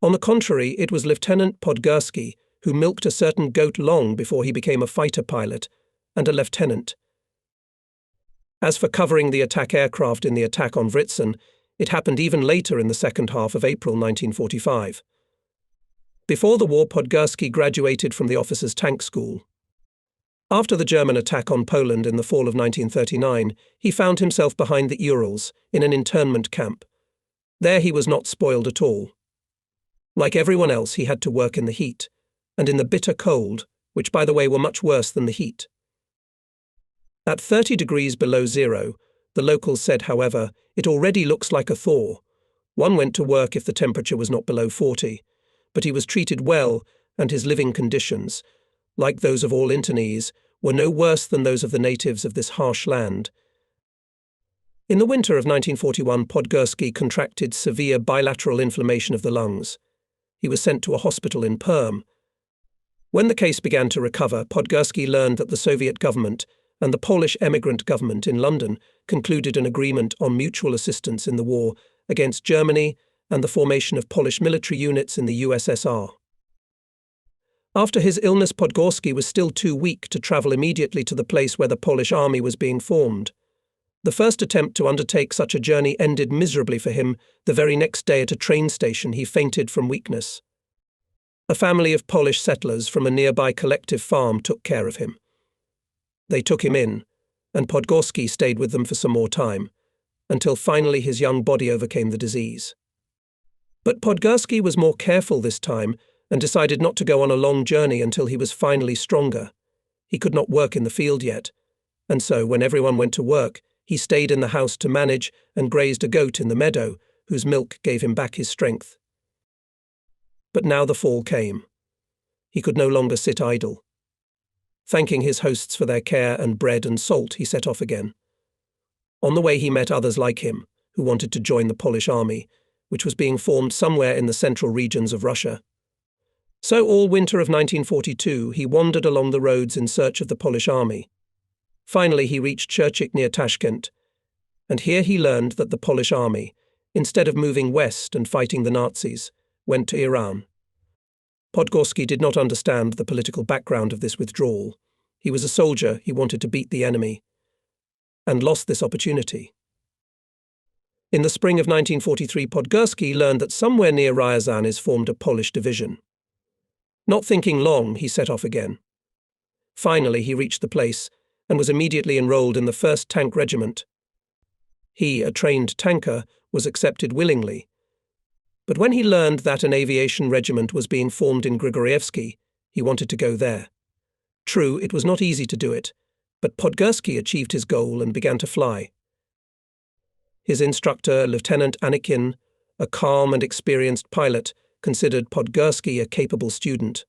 On the contrary, it was Lieutenant Podgorski who milked a certain goat long before he became a fighter pilot and a lieutenant. As for covering the attack aircraft in the attack on Vritzen, it happened even later in the second half of April 1945. Before the war, Podgorski graduated from the officers' tank school. After the German attack on Poland in the fall of 1939, he found himself behind the Urals in an internment camp. There he was not spoiled at all. Like everyone else, he had to work in the heat, and in the bitter cold, which by the way were much worse than the heat. At 30 degrees below zero, the locals said, however, it already looks like a thaw. One went to work if the temperature was not below 40, but he was treated well, and his living conditions, like those of all internees, were no worse than those of the natives of this harsh land. In the winter of 1941, Podgorski contracted severe bilateral inflammation of the lungs. He was sent to a hospital in Perm. When the case began to recover, Podgorski learned that the Soviet government and the Polish emigrant government in London concluded an agreement on mutual assistance in the war against Germany and the formation of Polish military units in the USSR. After his illness, Podgorski was still too weak to travel immediately to the place where the Polish army was being formed. The first attempt to undertake such a journey ended miserably for him. The very next day at a train station he fainted from weakness. A family of Polish settlers from a nearby collective farm took care of him. They took him in, and Podgorski stayed with them for some more time, until finally his young body overcame the disease. But Podgorski was more careful this time and decided not to go on a long journey until he was finally stronger. He could not work in the field yet, and so when everyone went to work, he stayed in the house to manage and grazed a goat in the meadow, whose milk gave him back his strength. But now the fall came. He could no longer sit idle. Thanking his hosts for their care and bread and salt, he set off again. On the way he met others like him, who wanted to join the Polish army, which was being formed somewhere in the central regions of Russia. So all winter of 1942 he wandered along the roads in search of the Polish army. Finally he reached Churchik near Tashkent, and here he learned that the Polish army, instead of moving west and fighting the Nazis, went to Iran. Podgorski did not understand the political background of this withdrawal. He was a soldier, he wanted to beat the enemy, and lost this opportunity. In the spring of 1943, Podgorski learned that somewhere near Ryazan is formed a Polish division. Not thinking long, he set off again. Finally, he reached the place and was immediately enrolled in the 1st Tank Regiment. He, a trained tanker, was accepted willingly. But when he learned that an aviation regiment was being formed in Grigorievsky, he wanted to go there. True, it was not easy to do it, but Podgorski achieved his goal and began to fly. His instructor, Lieutenant Anikin, a calm and experienced pilot, considered Podgorski a capable student.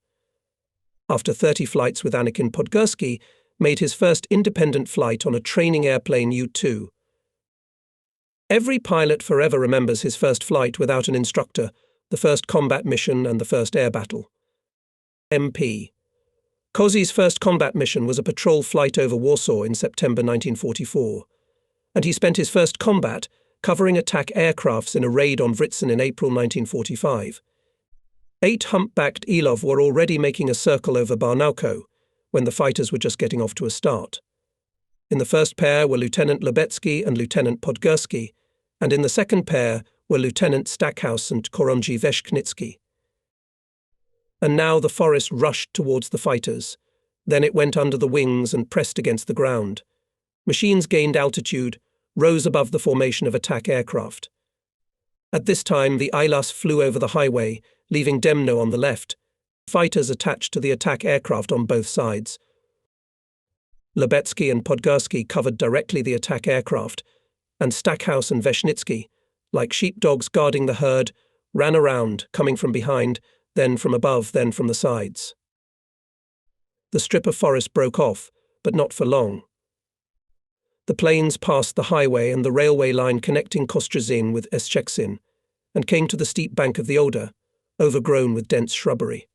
After 30 flights with Anikin, Podgorski made his first independent flight on a training airplane U-2. Every pilot forever remembers his first flight without an instructor, the first combat mission and the first air battle. MP. Kozi's first combat mission was a patrol flight over Warsaw in September 1944, and he spent his first combat covering attack aircrafts in a raid on Vritzen in April 1945. 8 humpbacked Ilov were already making a circle over Barnauco when the fighters were just getting off to a start. In the first pair were Lieutenant Lubetsky and Lieutenant Podgorski, and in the second pair were Lieutenant Stackhouse and Koronji Veshknitsky. And now the forest rushed towards the fighters. Then it went under the wings and pressed against the ground. Machines gained altitude, rose above the formation of attack aircraft. At this time, the Ilas flew over the highway, leaving Demno on the left, fighters attached to the attack aircraft on both sides. Lubetsky and Podgorski covered directly the attack aircraft, and Stackhouse and Veshnitsky like sheepdogs guarding the herd, ran around, coming from behind, then from above, then from the sides. The strip of forest broke off, but not for long. The planes passed the highway and the railway line connecting Kostrazin with Escheksin, and came to the steep bank of the Oder, overgrown with dense shrubbery.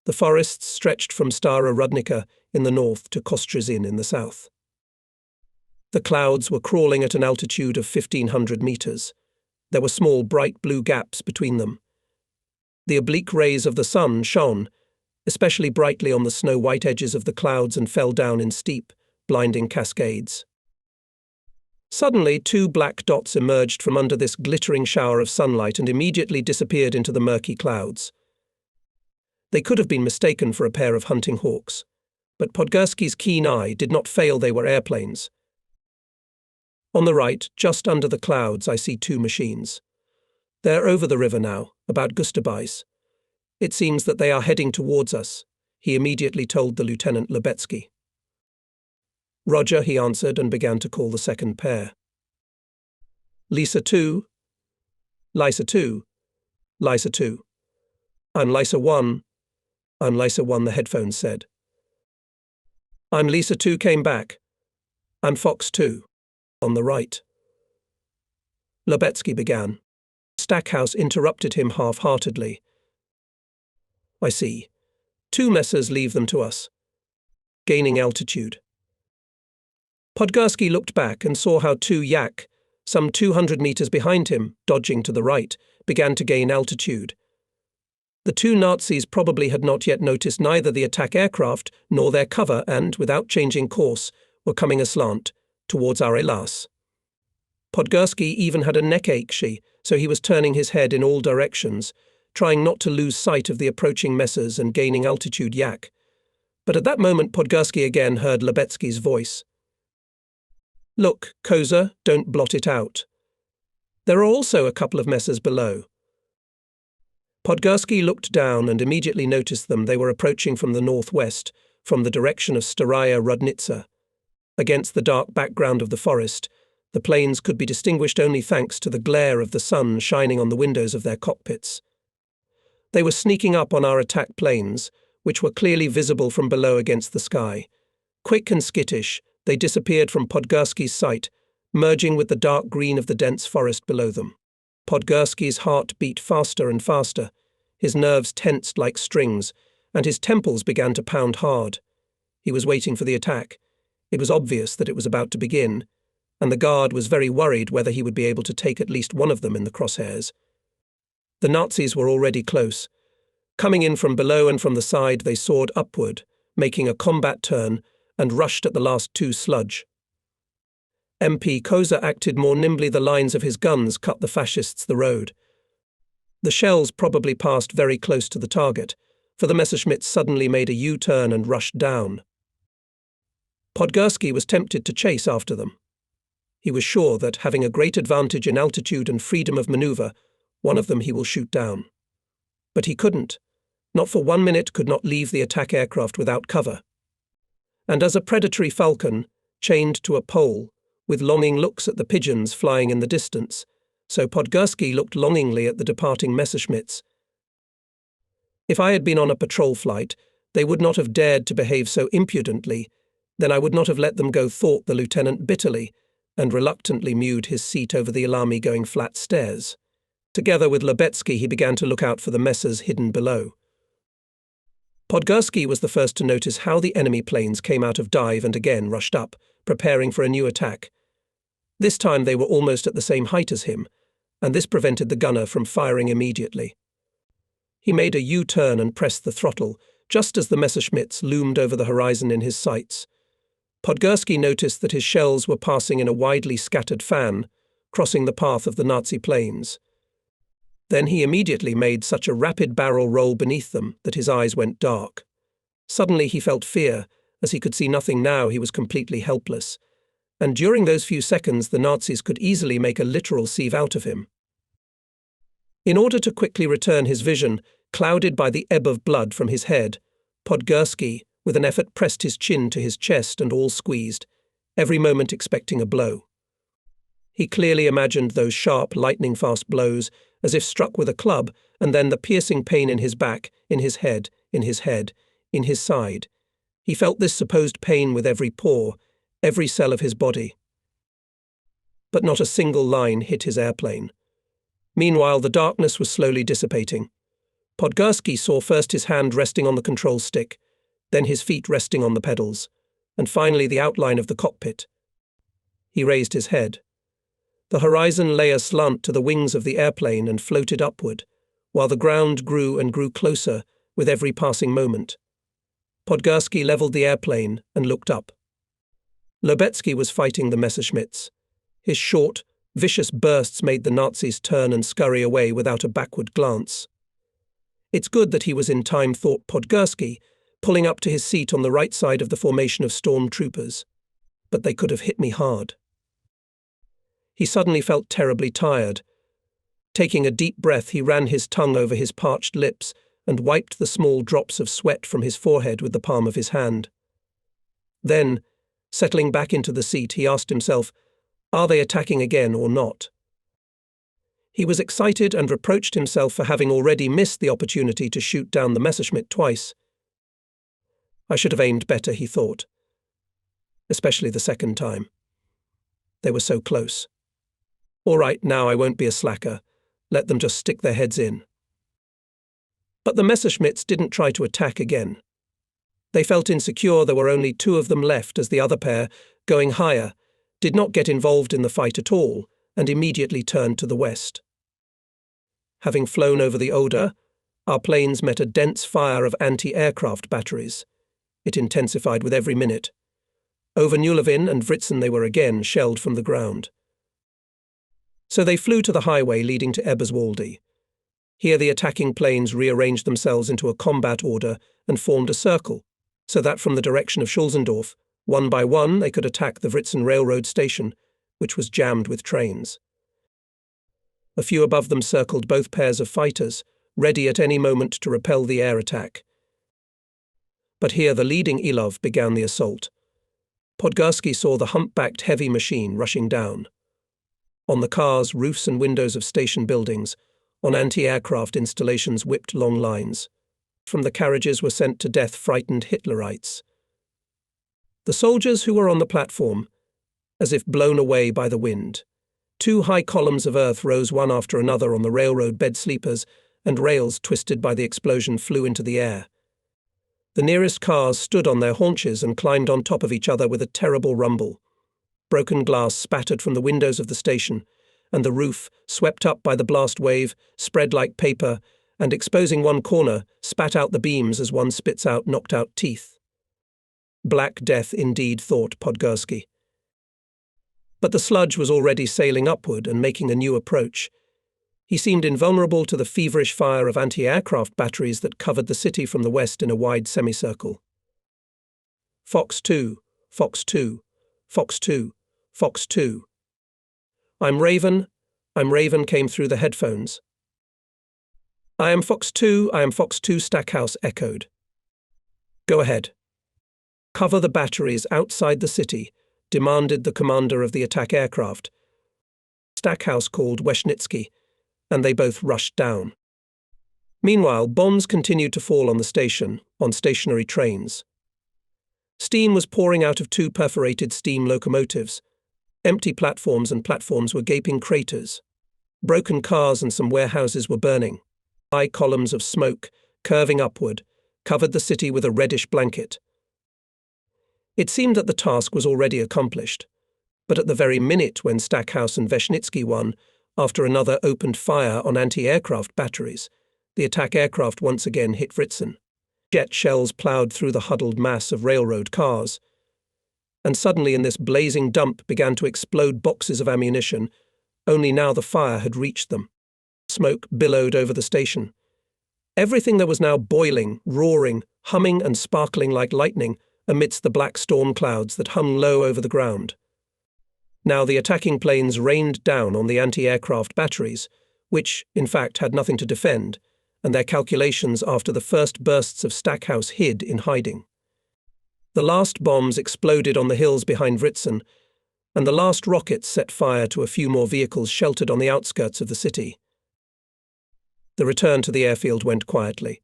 The forests stretched from Stara Rudnica in the north to Kostrazin in the south. The clouds were crawling at an altitude of 1,500 meters. There were small, bright blue gaps between them. The oblique rays of the sun shone, especially brightly on the snow-white edges of the clouds, and fell down in steep, blinding cascades. Suddenly, 2 black dots emerged from under this glittering shower of sunlight and immediately disappeared into the murky clouds. They could have been mistaken for a pair of hunting hawks, but Podgorski's keen eye did not fail. They were airplanes. On the right, just under the clouds, I see 2 machines. They're over the river now, about Gustabais. It seems that they are heading towards us, he immediately told the Lieutenant Lebetsky. Roger, he answered, and began to call the second pair. Lisa 2, Lysa 2, Lysa 2. I'm Lysa 1, I'm Lysa 1, the headphones said. I'm Lisa 2, came back. I'm Fox 2, on the right. Lebetsky began. Stackhouse interrupted him half-heartedly. I see. 2 messers, leave them to us. Gaining altitude. Podgorski looked back and saw how 2 Yak, some 200 meters behind him, dodging to the right, began to gain altitude. The 2 Nazis probably had not yet noticed neither the attack aircraft nor their cover and, without changing course, were coming aslant, towards our Elas. Podgorski even had a neck-ache, so he was turning his head in all directions, trying not to lose sight of the approaching messers and gaining altitude Yak. But at that moment Podgorski again heard Lebetsky's voice. Look, Koza, don't blot it out. There are also a couple of messers below. Podgorski looked down and immediately noticed them. They were approaching from the northwest, from the direction of Staraya Rudnitsa. Against the dark background of the forest, the planes could be distinguished only thanks to the glare of the sun shining on the windows of their cockpits. They were sneaking up on our attack planes, which were clearly visible from below against the sky. Quick and skittish, they disappeared from Podgorski's sight, merging with the dark green of the dense forest below them. Podgorski's heart beat faster and faster, his nerves tensed like strings, and his temples began to pound hard. He was waiting for the attack. It was obvious that it was about to begin, and the guard was very worried whether he would be able to take at least one of them in the crosshairs. The Nazis were already close. Coming in from below and from the side, they soared upward, making a combat turn, and rushed at the last 2 sludge. MP Koza acted more nimbly. The lines of his guns cut the fascists the road. The shells probably passed very close to the target, for the Messerschmitts suddenly made a U-turn and rushed down. Podgorski was tempted to chase after them. He was sure that, having a great advantage in altitude and freedom of maneuver, one of them he will shoot down. But he couldn't. Not for 1 minute could not leave the attack aircraft without cover. And as a predatory falcon, chained to a pole, with longing looks at the pigeons flying in the distance, so Podgorski looked longingly at the departing Messerschmitts. If I had been on a patrol flight, they would not have dared to behave so impudently. Then I would not have let them go, thought the lieutenant bitterly, and reluctantly mewed his seat over the alarmy-going flat stairs. Together with Lebetsky, he began to look out for the messers hidden below. Podgorski was the first to notice how the enemy planes came out of dive and again rushed up, preparing for a new attack. This time they were almost at the same height as him, and this prevented the gunner from firing immediately. He made a U-turn and pressed the throttle, just as the Messerschmitts loomed over the horizon in his sights. Podgorski noticed that his shells were passing in a widely scattered fan, crossing the path of the Nazi planes. Then he immediately made such a rapid barrel roll beneath them that his eyes went dark. Suddenly he felt fear. As he could see nothing now, he was completely helpless. And during those few seconds, the Nazis could easily make a literal sieve out of him. In order to quickly return his vision, clouded by the ebb of blood from his head, Podgorski, with an effort, pressed his chin to his chest and all squeezed, every moment expecting a blow. He clearly imagined those sharp, lightning-fast blows, as if struck with a club, and then the piercing pain in his back, in his head, in his head, in his side. He felt this supposed pain with every pore, every cell of his body. But not a single line hit his airplane. Meanwhile, the darkness was slowly dissipating. Podgorski saw first his hand resting on the control stick, then his feet resting on the pedals, and finally the outline of the cockpit. He raised his head. The horizon lay aslant to the wings of the airplane and floated upward, while the ground grew and grew closer with every passing moment. Podgorski leveled the airplane and looked up. Lobetsky was fighting the Messerschmitts. His short, vicious bursts made the Nazis turn and scurry away without a backward glance. It's good that he was in time, thought Podgorski, pulling up to his seat on the right side of the formation of storm troopers. But they could have hit me hard. He suddenly felt terribly tired. Taking a deep breath, he ran his tongue over his parched lips and wiped the small drops of sweat from his forehead with the palm of his hand. Then, settling back into the seat, he asked himself, are they attacking again or not? He was excited and reproached himself for having already missed the opportunity to shoot down the Messerschmitt twice. I should have aimed better, he thought, especially the second time. They were so close. All right, now I won't be a slacker. Let them just stick their heads in. But the Messerschmitts didn't try to attack again. They felt insecure there were only two of them left, as the other pair, going higher, did not get involved in the fight at all and immediately turned to the west. Having flown over the Oder, our planes met a dense fire of anti-aircraft batteries. It intensified with every minute. Over Nulevin and Vritzen they were again shelled from the ground. So they flew to the highway leading to Eberswalde. Here the attacking planes rearranged themselves into a combat order and formed a circle, so that from the direction of Schulzendorf, one by one they could attack the Vritzen railroad station, which was jammed with trains. A few above them circled both pairs of fighters, ready at any moment to repel the air attack. But here the leading Ilov began the assault. Podgorski saw the humpbacked heavy machine rushing down. On the cars, roofs and windows of station buildings, on anti-aircraft installations whipped long lines. From the carriages were sent to death frightened Hitlerites. The soldiers who were on the platform, as if blown away by the wind. Two high columns of earth rose one after another on the railroad bed sleepers, and rails twisted by the explosion flew into the air. The nearest cars stood on their haunches and climbed on top of each other with a terrible rumble. Broken glass spattered from the windows of the station, and the roof, swept up by the blast wave, spread like paper, and exposing one corner, spat out the beams as one spits out knocked-out teeth. Black death indeed, thought Podgorski. But the sludge was already sailing upward and making a new approach. He seemed invulnerable to the feverish fire of anti-aircraft batteries that covered the city from the west in a wide semicircle. Fox 2, Fox 2, Fox 2, Fox 2. I'm Raven came through the headphones. I am Fox 2, Stackhouse echoed. Go ahead. Cover the batteries outside the city, demanded the commander of the attack aircraft. Stackhouse called Weschnitsky, and they both rushed down. Meanwhile, bombs continued to fall on the station, on stationary trains. Steam was pouring out of two perforated steam locomotives. Empty platforms and platforms were gaping craters. Broken cars and some warehouses were burning. High columns of smoke, curving upward, covered the city with a reddish blanket. It seemed that the task was already accomplished, but at the very minute when Stackhouse and Weschnitsky won, after another opened fire on anti-aircraft batteries, the attack aircraft once again hit Vritzen. Jet shells ploughed through the huddled mass of railroad cars. And suddenly in this blazing dump began to explode boxes of ammunition, only now the fire had reached them. Smoke billowed over the station. Everything there was now boiling, roaring, humming and sparkling like lightning amidst the black storm clouds that hung low over the ground. Now the attacking planes rained down on the anti-aircraft batteries, which, in fact, had nothing to defend, and their calculations after the first bursts of Stackhouse hid in hiding. The last bombs exploded on the hills behind Vritzen, and the last rockets set fire to a few more vehicles sheltered on the outskirts of the city. The return to the airfield went quietly,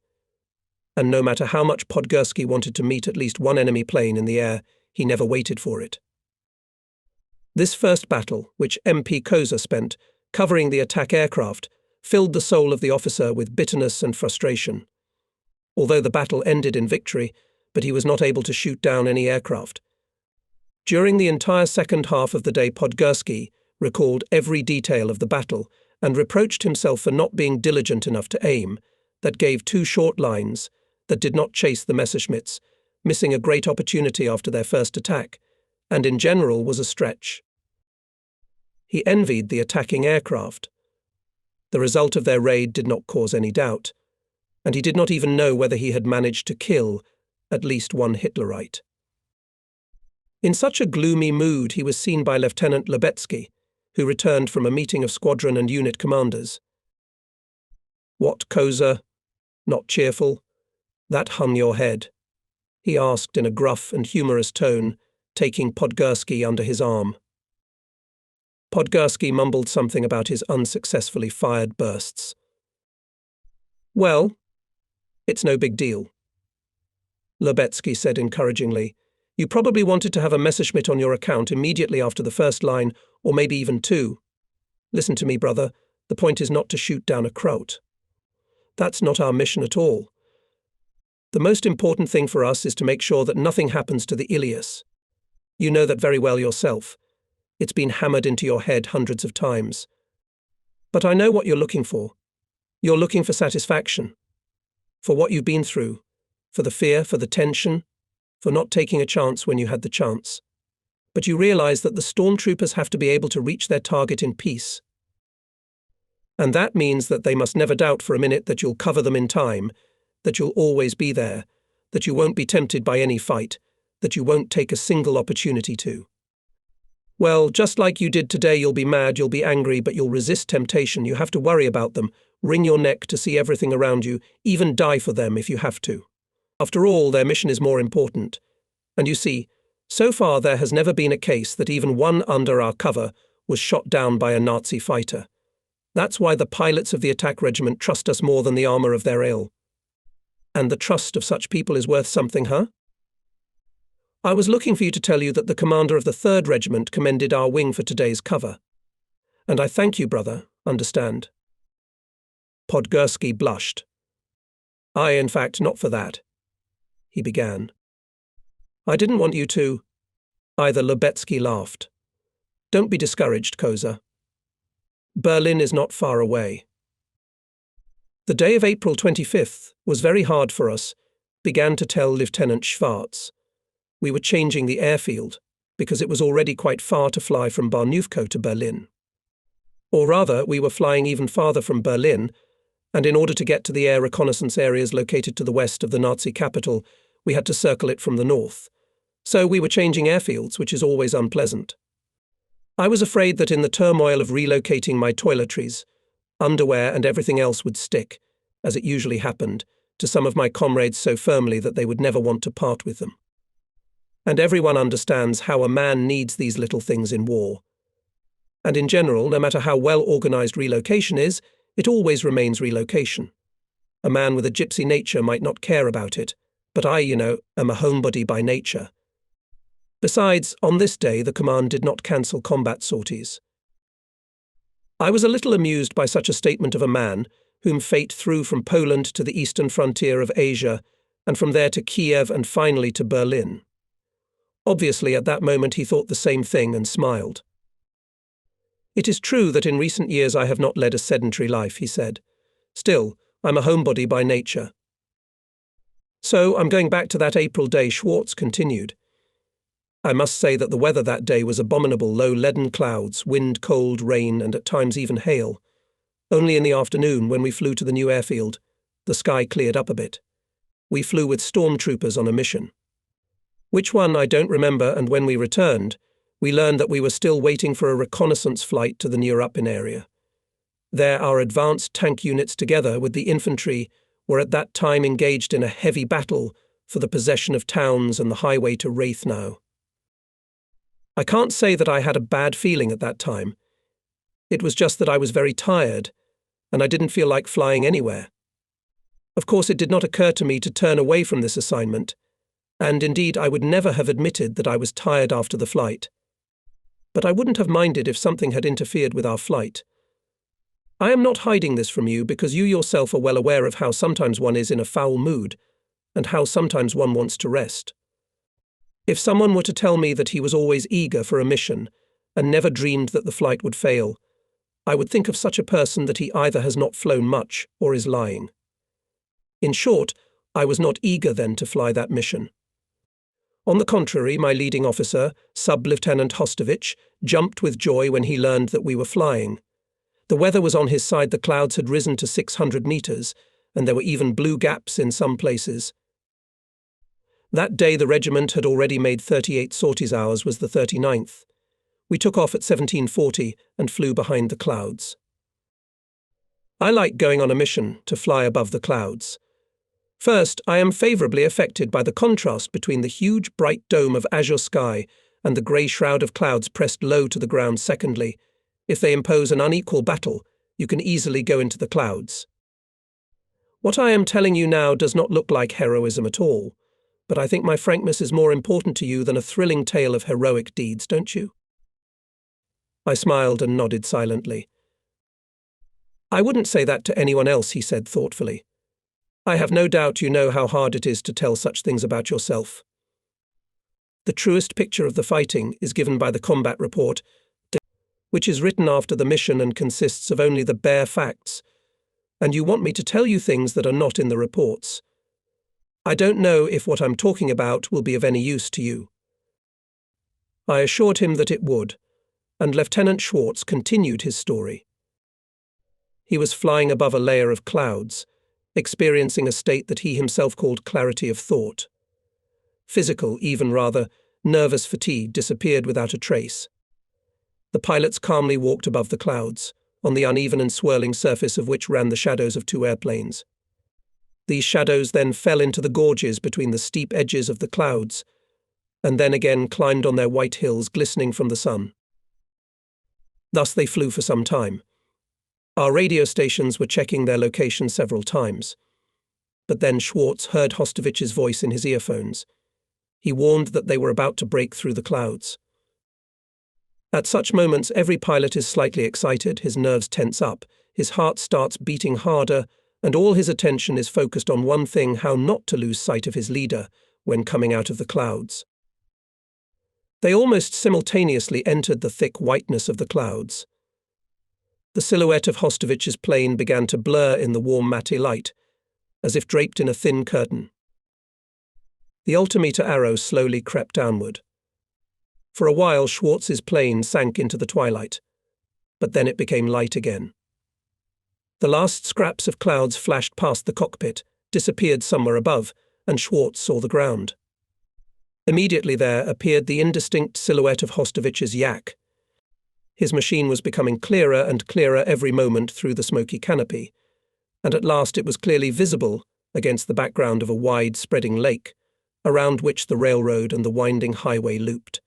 and no matter how much Podgorski wanted to meet at least one enemy plane in the air, he never waited for it. This first battle, which MP Koza spent covering the attack aircraft, filled the soul of the officer with bitterness and frustration. Although the battle ended in victory, but he was not able to shoot down any aircraft. During the entire second half of the day, Podgorski recalled every detail of the battle and reproached himself for not being diligent enough to aim, that gave 2 short lines, that did not chase the Messerschmitts, missing a great opportunity after their first attack, and in general was a stretch. He envied the attacking aircraft. The result of their raid did not cause any doubt, and he did not even know whether he had managed to kill at least one Hitlerite. In such a gloomy mood he was seen by Lieutenant Lubetsky, who returned from a meeting of squadron and unit commanders. "What, Koza? Not cheerful? That hung your head?" he asked in a gruff and humorous tone, taking Podgorski under his arm. Podgorski mumbled something about his unsuccessfully fired bursts. "Well, it's no big deal," Lubetsky said encouragingly. "You probably wanted to have a Messerschmitt on your account immediately after the first line, or maybe even 2. Listen to me, brother. The point is not to shoot down a Kraut. That's not our mission at all. The most important thing for us is to make sure that nothing happens to the Ilias. You know that very well yourself. It's been hammered into your head hundreds of times. But I know what you're looking for. You're looking for satisfaction. For what you've been through. For the fear, for the tension. For not taking a chance when you had the chance. But you realize that the stormtroopers have to be able to reach their target in peace. And that means that they must never doubt for a minute that you'll cover them in time, that you'll always be there, that you won't be tempted by any fight, that you won't take a single opportunity to. Well, just like you did today, you'll be mad, you'll be angry, but you'll resist temptation. You have to worry about them, wring your neck to see everything around you, even die for them if you have to. After all, their mission is more important. And you see, so far there has never been a case that even one under our cover was shot down by a Nazi fighter. That's why the pilots of the attack regiment trust us more than the armour of their ale. And the trust of such people is worth something, huh? I was looking for you to tell you that the commander of the 3rd Regiment commended our wing for today's cover. And I thank you, brother, understand. Podgorski blushed. In fact, not for that, he began. I didn't want you to. Either Lubetsky laughed. Don't be discouraged, Koza. Berlin is not far away. The day of April 25th was very hard for us, began to tell Lieutenant Schwartz. We were changing the airfield, because it was already quite far to fly from Bahnhofco to Berlin. Or rather, we were flying even farther from Berlin, and in order to get to the air reconnaissance areas located to the west of the Nazi capital, we had to circle it from the north. So we were changing airfields, which is always unpleasant. I was afraid that in the turmoil of relocating my toiletries, underwear and everything else would stick, as it usually happened, to some of my comrades so firmly that they would never want to part with them. And everyone understands how a man needs these little things in war. And in general, no matter how well-organized relocation is, it always remains relocation. A man with a gypsy nature might not care about it, but I, am a homebody by nature. Besides, on this day the command did not cancel combat sorties. I was a little amused by such a statement of a man whom fate threw from Poland to the eastern frontier of Asia, and from there to Kiev and finally to Berlin. Obviously, at that moment he thought the same thing and smiled. It is true that in recent years I have not led a sedentary life, he said. Still, I'm a homebody by nature. So I'm going back to that April day, Schwartz continued. I must say that the weather that day was abominable, low leaden clouds, wind, cold, rain, and at times even hail. Only in the afternoon, when we flew to the new airfield, the sky cleared up a bit. We flew with stormtroopers on a mission. Which one I don't remember, and when we returned, we learned that we were still waiting for a reconnaissance flight to the Neuruppin area. There our advanced tank units together with the infantry were at that time engaged in a heavy battle for the possession of towns and the highway to Rathenau. I can't say that I had a bad feeling at that time. It was just that I was very tired, and I didn't feel like flying anywhere. Of course, it did not occur to me to turn away from this assignment, and indeed I would never have admitted that I was tired after the flight. But I wouldn't have minded if something had interfered with our flight. I am not hiding this from you because you yourself are well aware of how sometimes one is in a foul mood, and how sometimes one wants to rest. If someone were to tell me that he was always eager for a mission, and never dreamed that the flight would fail, I would think of such a person that he either has not flown much or is lying. In short, I was not eager then to fly that mission. On the contrary, my leading officer, Sub-Lieutenant Hostovich, jumped with joy when he learned that we were flying. The weather was on his side, the clouds had risen to 600 meters, and there were even blue gaps in some places. That day the regiment had already made 38 sorties, ours was the 39th. We took off at 1740 and flew behind the clouds. I like going on a mission to fly above the clouds. First, I am favourably affected by the contrast between the huge bright dome of azure sky and the grey shroud of clouds pressed low to the ground. Secondly, if they impose an unequal battle, you can easily go into the clouds. What I am telling you now does not look like heroism at all, but I think my frankness is more important to you than a thrilling tale of heroic deeds, don't you? I smiled and nodded silently. I wouldn't say that to anyone else, he said thoughtfully. I have no doubt you know how hard it is to tell such things about yourself. The truest picture of the fighting is given by the combat report, which is written after the mission and consists of only the bare facts, and you want me to tell you things that are not in the reports. I don't know if what I'm talking about will be of any use to you. I assured him that it would, and Lieutenant Schwartz continued his story. He was flying above a layer of clouds, experiencing a state that he himself called clarity of thought. Physical, even rather, nervous fatigue disappeared without a trace. The pilots calmly walked above the clouds, on the uneven and swirling surface of which ran the shadows of two airplanes. These shadows then fell into the gorges between the steep edges of the clouds, and then again climbed on their white hills glistening from the sun. Thus they flew for some time. Our radio stations were checking their location several times. But then Schwartz heard Hostovich's voice in his earphones. He warned that they were about to break through the clouds. At such moments, every pilot is slightly excited, his nerves tense up, his heart starts beating harder, and all his attention is focused on one thing: how not to lose sight of his leader when coming out of the clouds. They almost simultaneously entered the thick whiteness of the clouds. The silhouette of Hostovich's plane began to blur in the warm matte light, as if draped in a thin curtain. The altimeter arrow slowly crept downward. For a while Schwartz's plane sank into the twilight, but then it became light again. The last scraps of clouds flashed past the cockpit, disappeared somewhere above, and Schwartz saw the ground. Immediately there appeared the indistinct silhouette of Hostovich's yak. His machine was becoming clearer and clearer every moment through the smoky canopy, and at last it was clearly visible against the background of a wide, spreading lake, around which the railroad and the winding highway looped.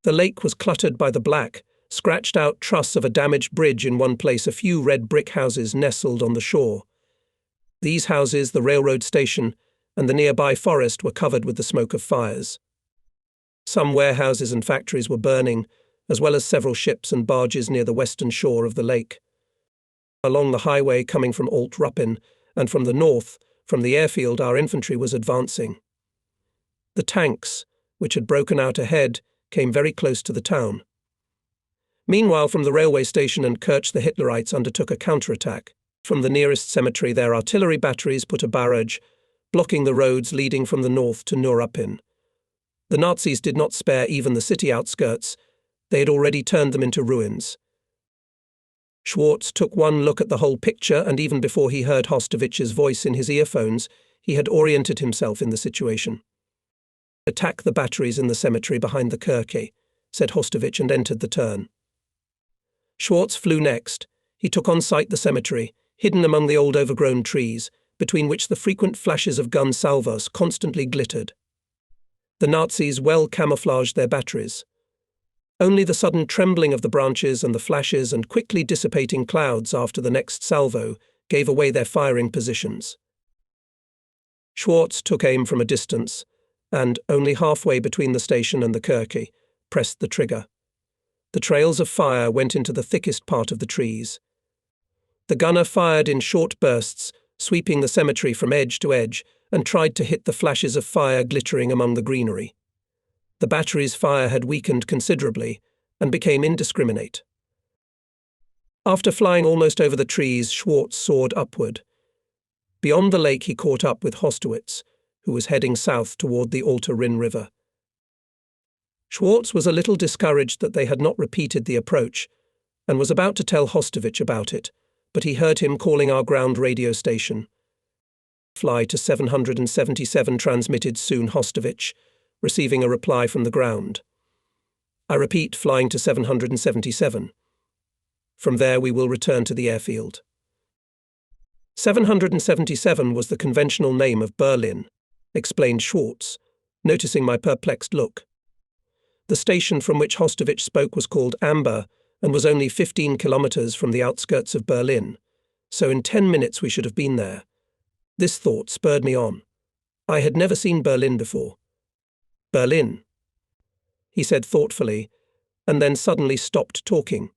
The lake was cluttered by the black, scratched-out truss of a damaged bridge. In one place a few red brick houses nestled on the shore. These houses, the railroad station, and the nearby forest were covered with the smoke of fires. Some warehouses and factories were burning, as well as several ships and barges near the western shore of the lake. Along the highway coming from Alt-Ruppin, and from the north, from the airfield, our infantry was advancing. The tanks, which had broken out ahead, came very close to the town. Meanwhile, from the railway station and Kerch, the Hitlerites undertook a counterattack. From the nearest cemetery, their artillery batteries put a barrage, blocking the roads leading from the north to Neuruppin. The Nazis did not spare even the city outskirts. They had already turned them into ruins. Schwartz took one look at the whole picture, and even before he heard Hostovich's voice in his earphones, he had oriented himself in the situation. "Attack the batteries in the cemetery behind the Kirche," said Hostovich, and entered the turn. Schwartz flew next. He took on sight the cemetery, hidden among the old overgrown trees, between which the frequent flashes of gun salvos constantly glittered. The Nazis well camouflaged their batteries. Only the sudden trembling of the branches and the flashes and quickly dissipating clouds after the next salvo gave away their firing positions. Schwartz took aim from a distance, and, only halfway between the station and the Kirke, pressed the trigger. The trails of fire went into the thickest part of the trees. The gunner fired in short bursts, sweeping the cemetery from edge to edge, and tried to hit the flashes of fire glittering among the greenery. The battery's fire had weakened considerably and became indiscriminate. After flying almost over the trees, Schwartz soared upward. Beyond the lake he caught up with Hostowitz, who was heading south toward the Alta Rhin River. Schwartz was a little discouraged that they had not repeated the approach, and was about to tell Hostowitz about it, but he heard him calling our ground radio station. "Fly to 777 transmitted soon, Hostowitz," receiving a reply from the ground. "I repeat, flying to 777. From there we will return to the airfield." 777 was the conventional name of Berlin, explained Schwartz, noticing my perplexed look. The station from which Hostowitz spoke was called Amber and was only 15 kilometers from the outskirts of Berlin, so in 10 minutes we should have been there. This thought spurred me on. I had never seen Berlin before. "Berlin," he said thoughtfully, and then suddenly stopped talking.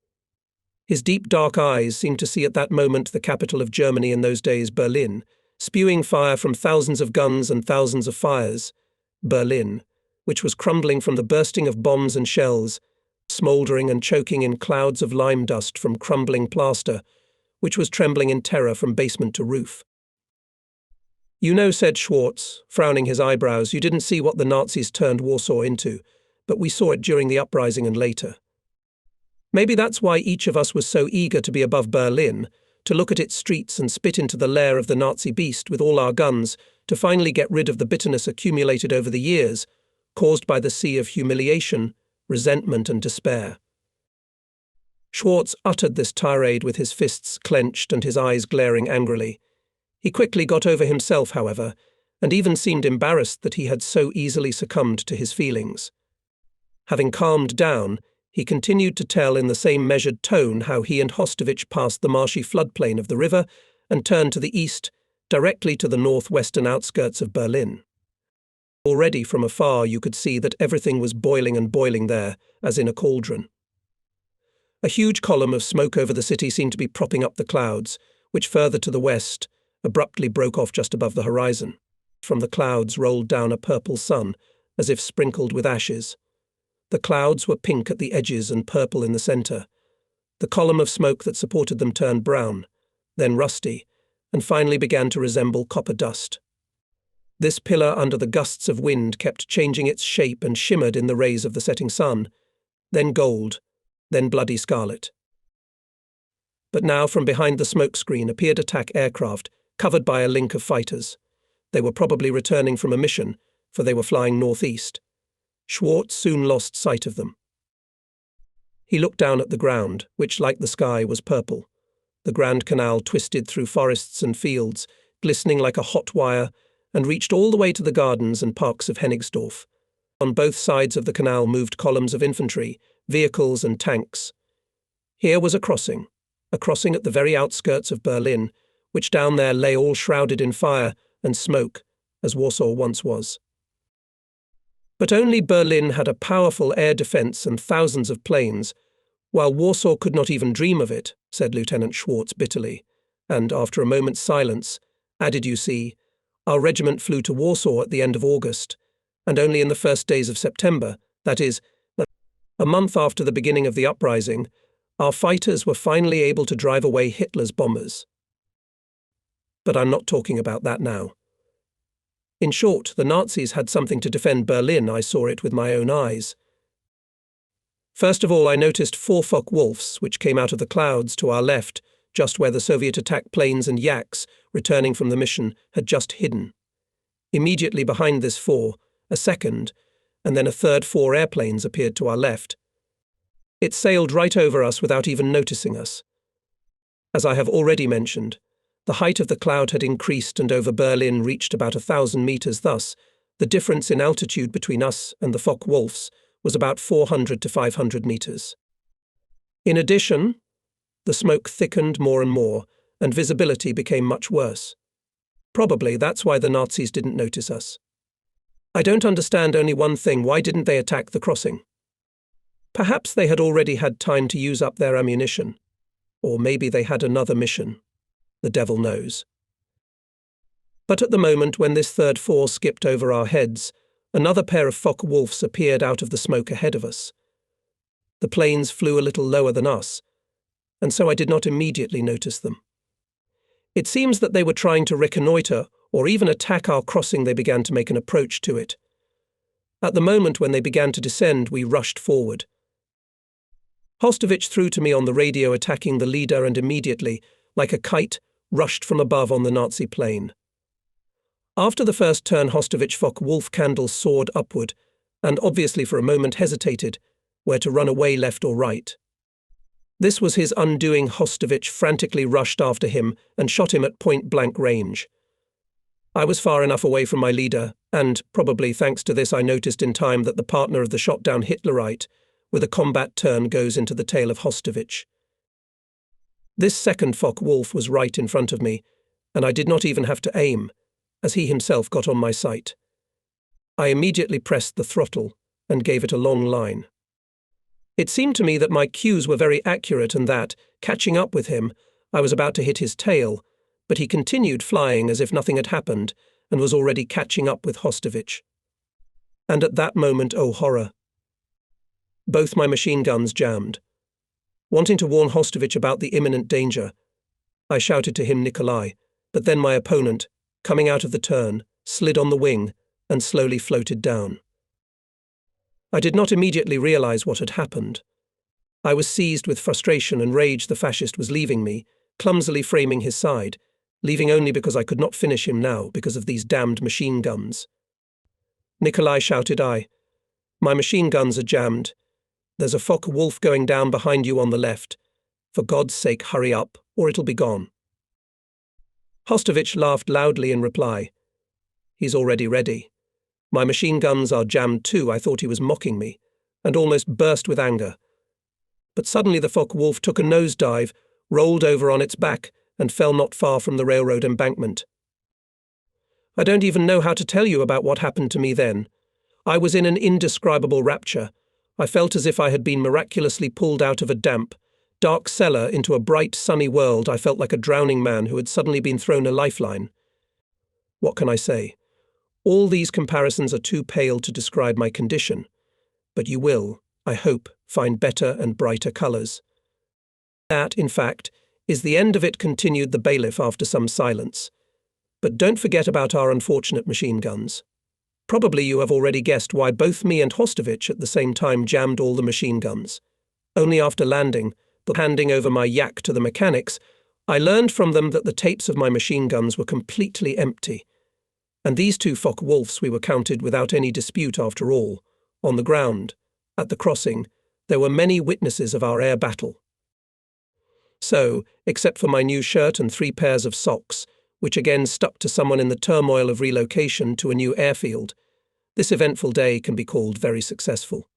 His deep dark eyes seemed to see at that moment the capital of Germany in those days, Berlin, spewing fire from thousands of guns and thousands of fires. Berlin, which was crumbling from the bursting of bombs and shells, smouldering and choking in clouds of lime dust from crumbling plaster, which was trembling in terror from basement to roof. "You know," said Schwartz, frowning his eyebrows, "you didn't see what the Nazis turned Warsaw into, but we saw it during the uprising and later. Maybe that's why each of us was so eager to be above Berlin, to look at its streets and spit into the lair of the Nazi beast with all our guns, to finally get rid of the bitterness accumulated over the years, caused by the sea of humiliation, resentment and despair." Schwartz uttered this tirade with his fists clenched and his eyes glaring angrily. He quickly got over himself, however, and even seemed embarrassed that he had so easily succumbed to his feelings. Having calmed down, he continued to tell in the same measured tone how he and Hostowitz passed the marshy floodplain of the river and turned to the east, directly to the northwestern outskirts of Berlin. Already from afar you could see that everything was boiling and boiling there, as in a cauldron. A huge column of smoke over the city seemed to be propping up the clouds, which further to the west abruptly broke off just above the horizon. From the clouds rolled down a purple sun, as if sprinkled with ashes. The clouds were pink at the edges and purple in the center. The column of smoke that supported them turned brown, then rusty, and finally began to resemble copper dust. This pillar under the gusts of wind kept changing its shape and shimmered in the rays of the setting sun, then gold, then bloody scarlet. But now from behind the smoke screen appeared attack aircraft, covered by a link of fighters. They were probably returning from a mission, for they were flying northeast. Schwartz soon lost sight of them. He looked down at the ground, which, like the sky, was purple. The Grand Canal twisted through forests and fields, glistening like a hot wire, and reached all the way to the gardens and parks of Hennigsdorf. On both sides of the canal moved columns of infantry, vehicles and tanks. Here was a crossing at the very outskirts of Berlin, which down there lay all shrouded in fire and smoke, as Warsaw once was. But only Berlin had a powerful air defense and thousands of planes, while Warsaw could not even dream of it, said Lieutenant Schwartz bitterly, and, after a moment's silence, added, "You see, our regiment flew to Warsaw at the end of August, and only in the first days of September, that is, a month after the beginning of the uprising, our fighters were finally able to drive away Hitler's bombers. But I'm not talking about that now. In short, the Nazis had something to defend Berlin. I saw it with my own eyes. First of all, I noticed 4 Focke-Wulfs, which came out of the clouds to our left, just where the Soviet attack planes and Yaks, returning from the mission, had just hidden. Immediately behind this 4, a second, and then a third 4 airplanes appeared to our left. It sailed right over us without even noticing us. As I have already mentioned, the height of the cloud had increased and over Berlin reached about 1,000 meters. Thus, the difference in altitude between us and the Focke-Wulfs was about 400 to 500 meters. In addition, the smoke thickened more and more, and visibility became much worse. Probably that's why the Nazis didn't notice us. I don't understand only one thing: why didn't they attack the crossing? Perhaps they had already had time to use up their ammunition. Or maybe they had another mission. The devil knows. But at the moment when this third force skipped over our heads, another pair of Focke-Wulfs appeared out of the smoke ahead of us. The planes flew a little lower than us, and so I did not immediately notice them. It seems that they were trying to reconnoitre or even attack our crossing. They began to make an approach to it. At the moment when they began to descend, we rushed forward. Hostovich threw to me on the radio, attacking the leader, and immediately, like a kite, rushed from above on the Nazi plane. After the first turn, Hostovich Focke-Wulf candle soared upward, and obviously for a moment hesitated, where to run away, left or right. This was his undoing. Hostovich frantically rushed after him and shot him at point-blank range. I was far enough away from my leader, and, probably thanks to this, I noticed in time that the partner of the shot-down Hitlerite, with a combat turn, goes into the tail of Hostovich. This second Focke-Wulf was right in front of me, and I did not even have to aim, as he himself got on my sight. I immediately pressed the throttle and gave it a long line. It seemed to me that my cues were very accurate and that, catching up with him, I was about to hit his tail, but he continued flying as if nothing had happened and was already catching up with Hostovich. And at that moment, oh horror! Both my machine guns jammed. Wanting to warn Hostovich about the imminent danger, I shouted to him, Nikolai, but then my opponent, coming out of the turn, slid on the wing and slowly floated down. I did not immediately realize what had happened. I was seized with frustration and rage. The fascist was leaving me, clumsily framing his side, leaving only because I could not finish him now because of these damned machine guns. Nikolai, shouted I, my machine guns are jammed. There's a Focke-Wulf going down behind you on the left. For God's sake, hurry up, or it'll be gone. Hostovich laughed loudly in reply. He's already ready. My machine guns are jammed too. I thought he was mocking me, and almost burst with anger. But suddenly the Focke-Wulf took a nosedive, rolled over on its back, and fell not far from the railroad embankment. I don't even know how to tell you about what happened to me then. I was in an indescribable rapture. I felt as if I had been miraculously pulled out of a damp, dark cellar into a bright, sunny world. I felt like a drowning man who had suddenly been thrown a lifeline. What can I say? All these comparisons are too pale to describe my condition, but you will, I hope, find better and brighter colours. That, in fact, is the end of it, continued the bailiff after some silence. But don't forget about our unfortunate machine guns. Probably you have already guessed why both me and Hostovich at the same time jammed all the machine guns. Only after landing, but handing over my yak to the mechanics, I learned from them that the tapes of my machine guns were completely empty. And these two Focke-Wulfs we were counted without any dispute after all. On the ground, at the crossing, there were many witnesses of our air battle. So, except for my new shirt and 3 pairs of socks, which again stuck to someone in the turmoil of relocation to a new airfield, this eventful day can be called very successful.